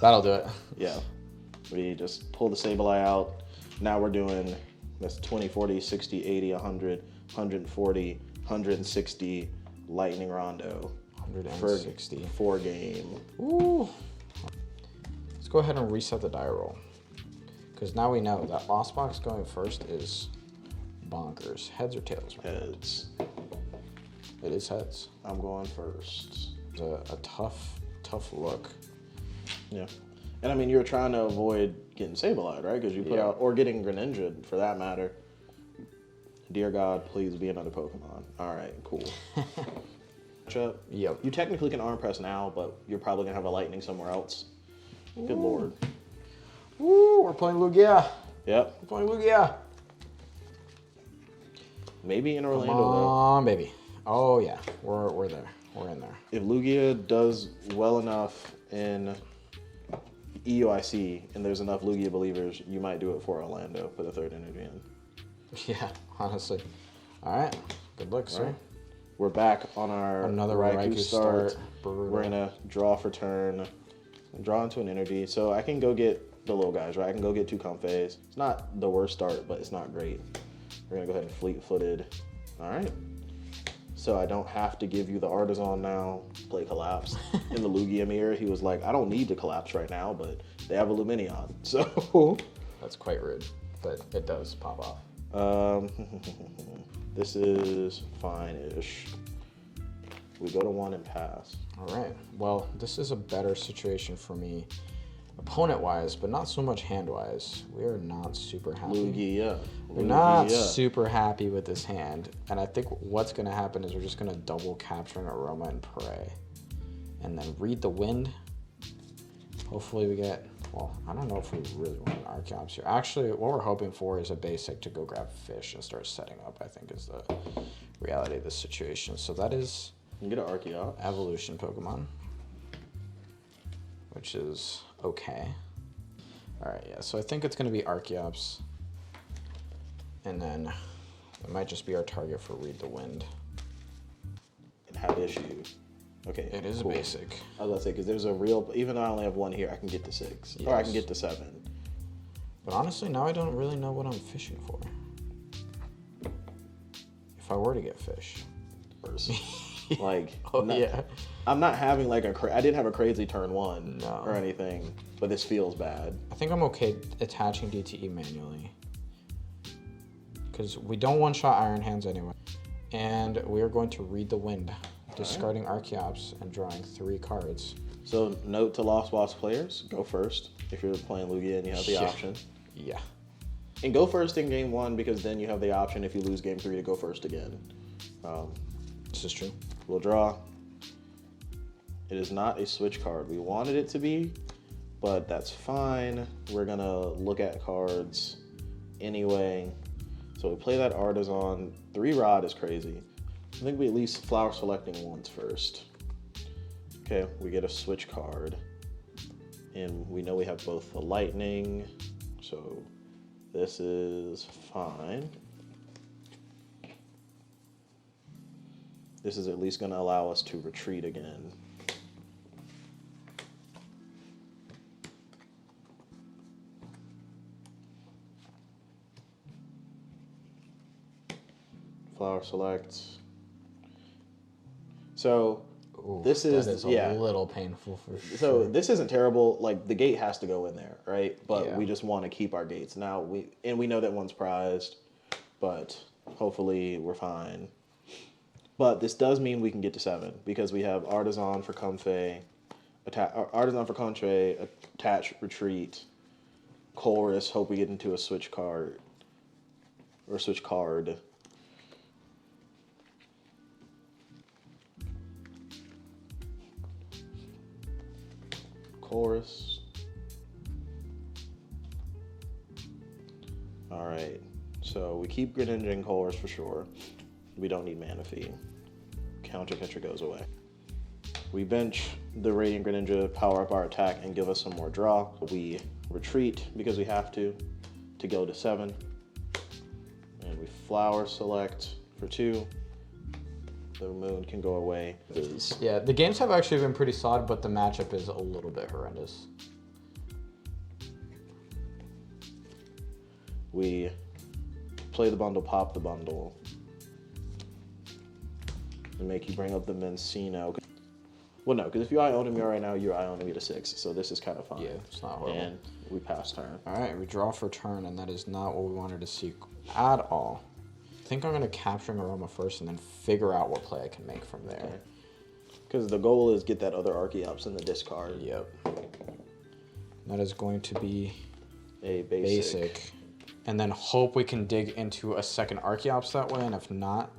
That'll do it. Yeah. We just pull the Sableye out. Now we're doing that's 20, 40, 60, 80, 100, 140, 160 Lightning Rondo. 160. 4 game. Ooh. Let's go ahead and reset the die roll. Because now we know that Lost Box going first is bonkers. Heads or tails? Heads. It is heads. I'm going first. It's a tough look. Yeah. And I mean, you're trying to avoid getting Sableye, right? Because you put out, or getting Greninja for that matter. Dear God, please be another Pokemon. All right, cool. Yep. You technically can arm press now, but you're probably going to have a Lightning somewhere else. Good Lord. Woo, we're playing Lugia. Yep. We're playing Lugia. Maybe in Orlando, Come on, baby. Oh, yeah. We're there. We're in there. If Lugia does well enough in EUIC and there's enough Lugia believers, you might do it for Orlando. Put a 3rd energy in. Yeah, honestly. All right. Good luck, sir. Right. We're back on our another Raikou start. We're going to draw for turn. Draw into an energy. So I can go get the little guys, right? I can go get 2 Comfeys. It's not the worst start, but it's not great. We're going to go ahead and fleet-footed. All right. So I don't have to give you the Artisan now. Play Collapse. In the Lugia mirror, he was like, I don't need to Collapse right now, but they have a Luminion. So that's quite rude, but it does pop off. This is fine-ish. We go to 1 and pass. All right. Well, this is a better situation for me, opponent-wise, but not so much hand-wise. We are not super happy. Lugia. We're not super happy with this hand, and I think what's going to happen is we're just going to double capture an Aroma and Prey, and then read the wind. Hopefully we get Well, I don't know if we really want an Archeops here. Actually, what we're hoping for is a basic to go grab fish and start setting up, I think, is the reality of this situation. So that is... You can get an Archeops. Evolution Pokemon. Which is okay. Alright, yeah, so I think it's going to be Archeops. And then it might just be our target for Read the Wind. And have issue. Okay. It is cool. basic. I was about to say, because there's a real, even though I only have one here, I can get to 6. Yes. Or I can get to 7. But honestly, now I don't really know what I'm fishing for. If I were to get fish. Like, yeah. I'm not having like I didn't have a crazy turn 1 No. or anything, but this feels bad. I think I'm okay attaching DTE manually. Because we don't one-shot Iron Hands anyway. And we are going to Read the Wind, discarding Archeops and drawing 3 cards. So note to Lost Boss players, go first if you're playing Lugia and you have the option. Yeah. And go first in game 1 because then you have the option if you lose game 3 to go first again. This is true. We'll draw. It is not a switch card. We wanted it to be, but that's fine. We're gonna look at cards anyway. So we play that Artisan. 3 Rod is crazy. I think we at least flower selecting once first. Okay, we get a switch card. And we know we have both the Lightning, so this is fine. This is at least gonna allow us to retreat again. Flower select. So Ooh, this is a little painful for sure. So this isn't terrible. Like the gate has to go in there, right? But Yeah. we just want to keep our gates. Now we know that one's prized, but hopefully we're fine. But this does mean we can get to 7 because we have Artisan for Comfey, Artisan for Contre, attach, retreat, Chorus. Hope we get into a switch card or switch card. Chorus. All right, so we keep Greninja and Chorus for sure. We don't need Mana Fee. Counter Pitcher goes away. We bench the Radiant Greninja, power up our attack, and give us some more draw. We retreat because we have to go to 7. And we flower select for 2. The moon can go away. Yeah, the games have actually been pretty solid, but the matchup is a little bit horrendous. We play the bundle, pop the bundle. And make you bring up the Mencino. Well, no, because if you Iona me right now, you're Iona me to 6, so this is kind of fine. Yeah, it's not horrible. And we pass turn. All right, we draw for turn, and that is not what we wanted to see at all. I think I'm going to Capturing Aroma first and then figure out what play I can make from there. Because the goal is get that other Archeops in the discard. Yep. That is going to be A basic. And then hope we can dig into a second Archeops that way, and if not,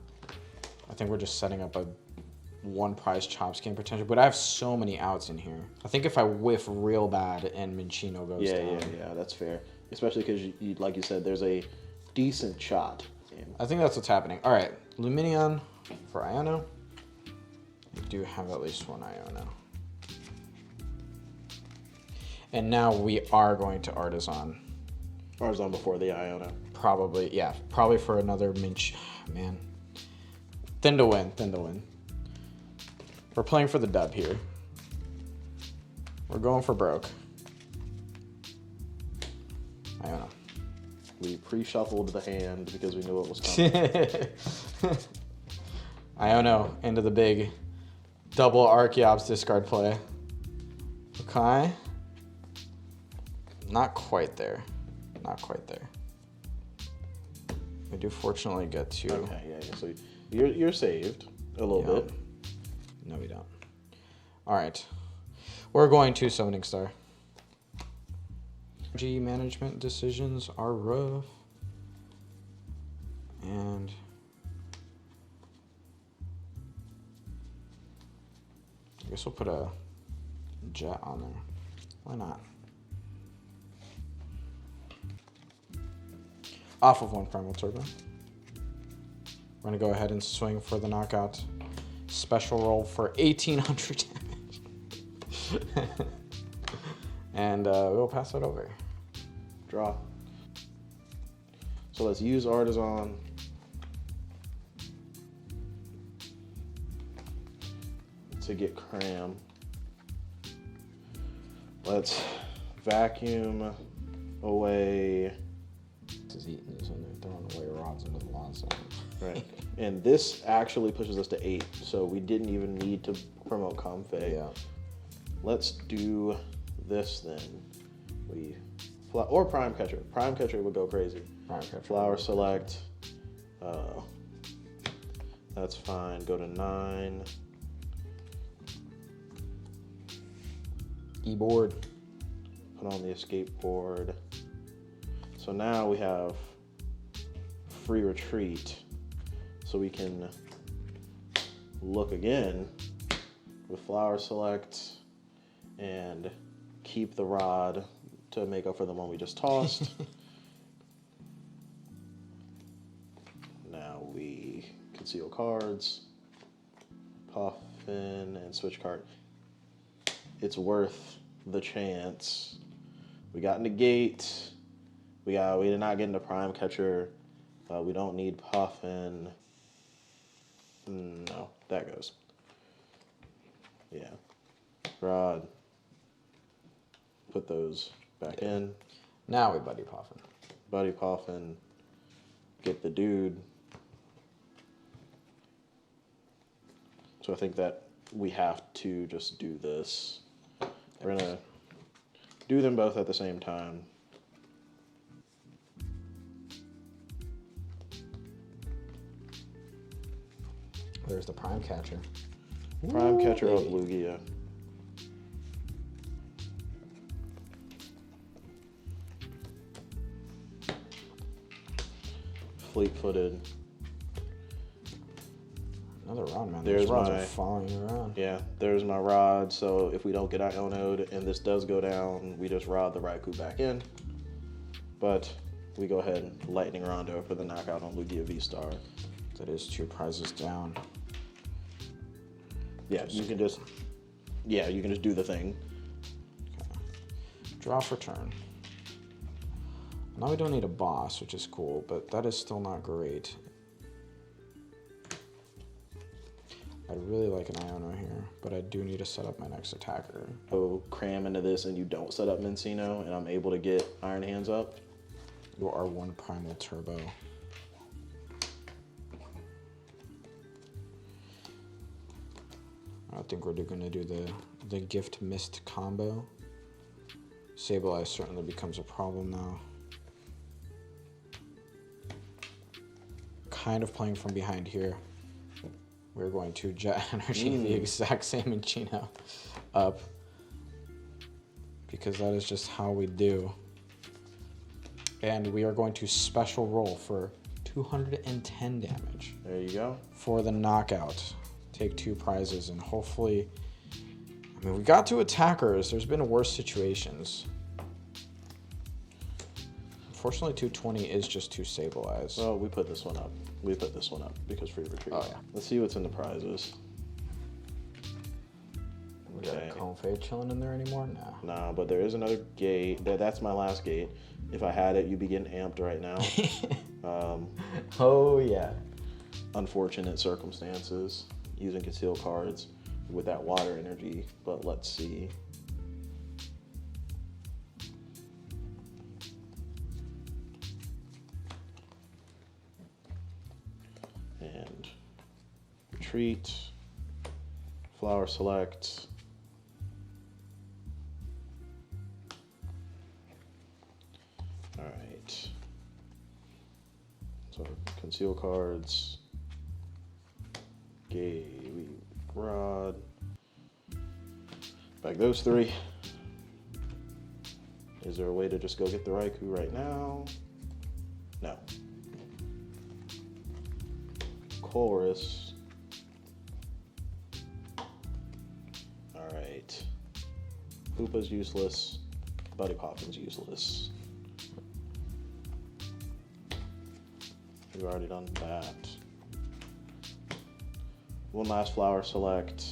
I think we're just setting up a 1 prize Chops game potential. But I have so many outs in here. I think if I whiff real bad and Minccino goes down. Yeah, that's fair. Especially because, you, like you said, there's a decent shot. I think that's what's happening. All right, Lumineon for Iono. I do have at least 1 Iono. And now we are going to Artisan. Artisan before the Iona. Probably, yeah. Probably for another Minch. Man. Thin to win, thin to win. We're playing for the dub here. We're going for broke. Iono. We pre-shuffled the hand because we knew it was coming. Iono into the big double Archeops discard play. Okay. Not quite there. Not quite there. We do fortunately get to... Okay, yeah. So you're saved a little bit. No, we don't. All right. We're going to Summoning Star. G management decisions are rough. And... I guess we'll put a jet on there. Why not? Off of 1 Primal Turbo. We're going to go ahead and swing for the knockout. Special roll for 1,800 damage. And we'll pass it over. Draw. So let's use Artisan. To get Cram. Let's vacuum away. This is eating this and they're throwing away rods into the lawn zone. Right. And this actually pushes us to 8, so we didn't even need to promote Comfey. Yeah. Let's do this then. Or Prime Catcher. Prime Catcher would go crazy. Prime Catcher. Flower Select. That's fine. Go to 9. E-board. Put on the escape board. So now we have free retreat. So we can look again with Flower Select and keep the rod to make up for the one we just tossed. Now we conceal cards, Puffin, and switch card. It's worth the chance. We got negate. We did not get into Prime Catcher. We don't need Puffin. No, that goes. Yeah. Rod. Put those back in. Now we Buddy Puffin. Buddy Puffin. Get the dude. So I think that we have to just do this. We're gonna do them both at the same time. There's the Prime Catcher. Prime Catcher of Lugia. Fleet-footed. Another rod, man. There's Those rods my- are following around. Yeah, there's my rod. So if we don't get Ionode and this does go down, we just rod the Raikou back in. But we go ahead and Lightning Rondo for the knockout on Lugia Vstar. That is 2 prizes down. Yeah, you can just do the thing. Okay. Draw for turn. Now we don't need a boss, which is cool, but that is still not great. I'd really like an Iono here, but I do need to set up my next attacker. So cram into this and you don't set up Mincino and I'm able to get Iron Hands up. You are 1 Primal Turbo. I think we're going to do the Gift Mist combo. Sableye certainly becomes a problem now. Kind of playing from behind here. We're going to Jet Energy the exact same Minccino up. Because that is just how we do. And we are going to special roll for 210 damage. There you go. For the knockout. Take 2 prizes and hopefully... I mean, we got 2 attackers. There's been worse situations. Unfortunately, 220 is just 2 Sableyes. Well, we put this one up. We put this one up because free retreat. Oh, yeah. Let's see what's in the prizes. We got a Comfey chilling in there anymore? No. Nah, but there is another gate. That's my last gate. If I had it, you'd be getting amped right now. Oh, yeah. Unfortunate circumstances using conceal cards with that water energy, but let's see. And retreat, flower select. All right. So conceal cards. Rod. Back those 3. Is there a way to just go get the Raikou right now? No. Chorus. Alright. Hoopa's useless. Buddy Puffin's useless. We've already done that. One last flower select.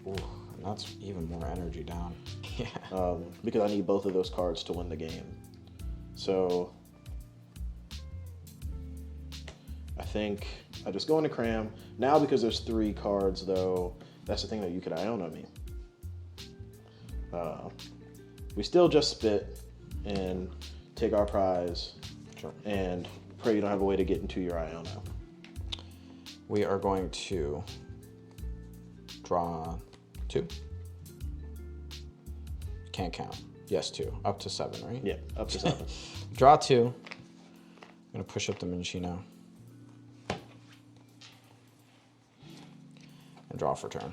Ooh, and that's even more energy down. Yeah. Because I need both of those cards to win the game. So I think I just go into cram. Now because there's 3 cards though, that's the thing that you could Iona me. We still just spit and take our prize. Sure. And pray you don't have a way to get into your Iona. We are going to draw 2. Can't count. Yes, 2. Up to 7, right? Yeah, up to 7. Draw 2. I'm going to push up the Minccino. And draw for turn.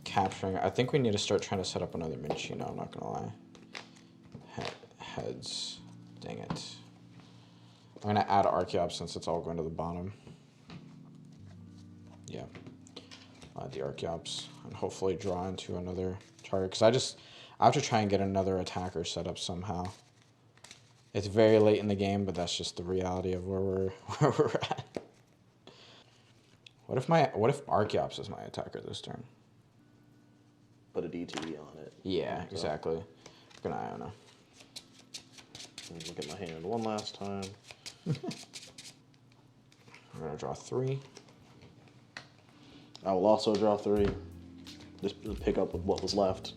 Capturing. I think we need to start trying to set up another Minccino, I'm not going to lie. Heads. Dang it. I'm going to add Archeops since it's all going to the bottom. Yeah. Add the Archeops. And hopefully draw into another target. Because I have to try and get another attacker set up somehow. It's very late in the game, but that's just the reality of where we're at. What if Archeops is my attacker this turn? Put a DT on it. Yeah, exactly. I'm gonna Iona. Look at my hand one last time. I'm gonna draw 3. I will also draw 3. Just pick up with what was left.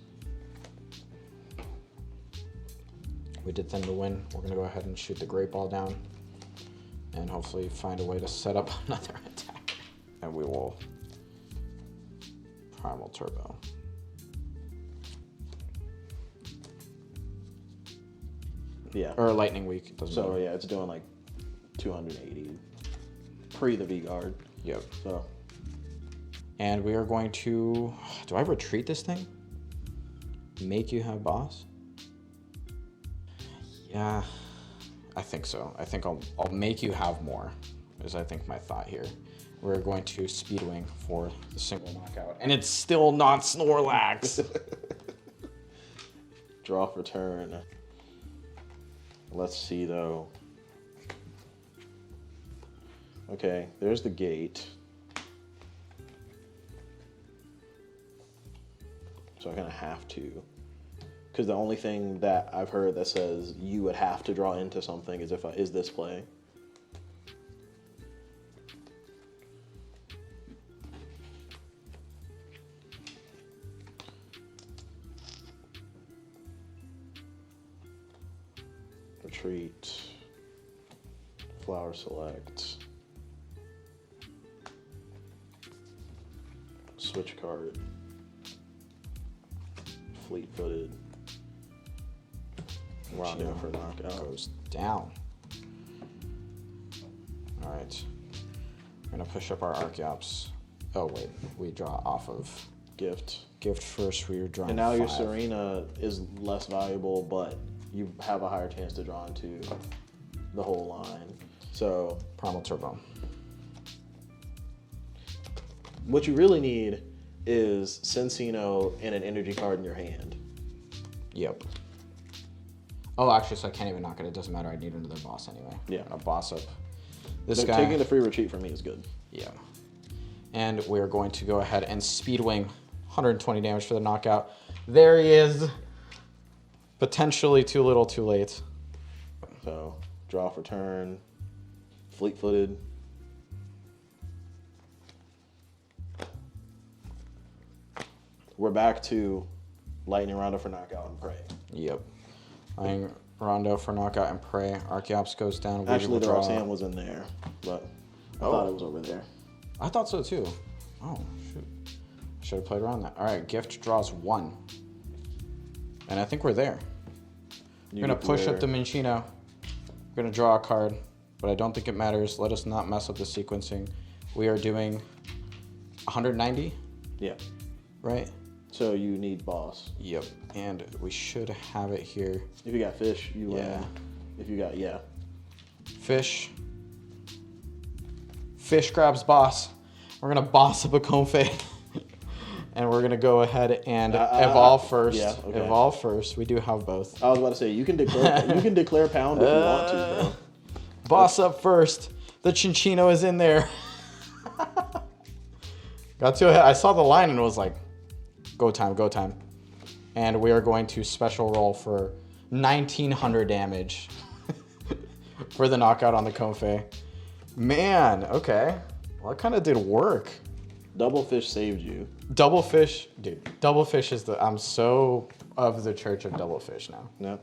We did thin to win. We're gonna go ahead and shoot the Great Ball down, and hopefully find a way to set up another attack. And we will Primal Turbo. Yeah. Or Lightning Week. It doesn't So matter. yeah, it's doing like 280 pre the V guard. Yep. So. And we are going to. Do I retreat this thing? Make you have boss? Yeah, I think so. I think I'll make you have more, is I think my thought here. We're going to Speedwing for the single knockout. And it's still not Snorlax. Draw for turn. Let's see though. Okay, there's the gate. So I'm gonna have to. Because the only thing that I've heard that says you would have to draw into something is this play. Retreat. Flower select. Switch card. Fleet-footed. Rondo for knockout. Goes down. All right. We're going to push up our Archeops. Oh, wait. We draw off of Gift. Gift first. We are drawing And now your 5. Serena is less valuable, but you have a higher chance to draw into the whole line. So Primal Turbo. what you really need is Sensino and an energy card in your hand. Yep. Oh, actually, so I can't even knock it. It doesn't matter. I need another boss anyway. Yeah. A boss up. This But guy. taking the free retreat for me is good. Yeah. And we're going to go ahead and Speedwing. 120 damage for the knockout. There he is. Potentially too little, too late. So draw for turn. Fleet-footed. We're back to Lightning Rondo for knockout and pray. Yep. Lightning Rondo for knockout and pray. Archeops goes down. Actually, the draw. Roxanne was in there, but I thought it was over there. I thought so too. Oh, shoot. I should have played around that. All right, Gift draws 1. And I think we're there. We're going to push up the Minccino. We're going to draw a card, but I don't think it matters. Let us not mess up the sequencing. We are doing 190, Yeah. right? So you need boss. Yep. And we should have it here. If you got fish, you Yeah. win. If you got, yeah. Fish. Fish grabs boss. We're going to boss up a Comfey. And we're going to go ahead and evolve first. Yeah, okay. Evolve first. We do have both. I was about to say, you can declare pound if you want to, bro. Boss up first. The Chinchino is in there. Got to I saw the line and was like, go time, go time. And we are going to special roll for 1900 damage for the knockout on the Confe. Man, okay. Well, it kind of did work. Double fish saved you. Double fish, dude. Double fish is I'm so of the church of double fish now. No.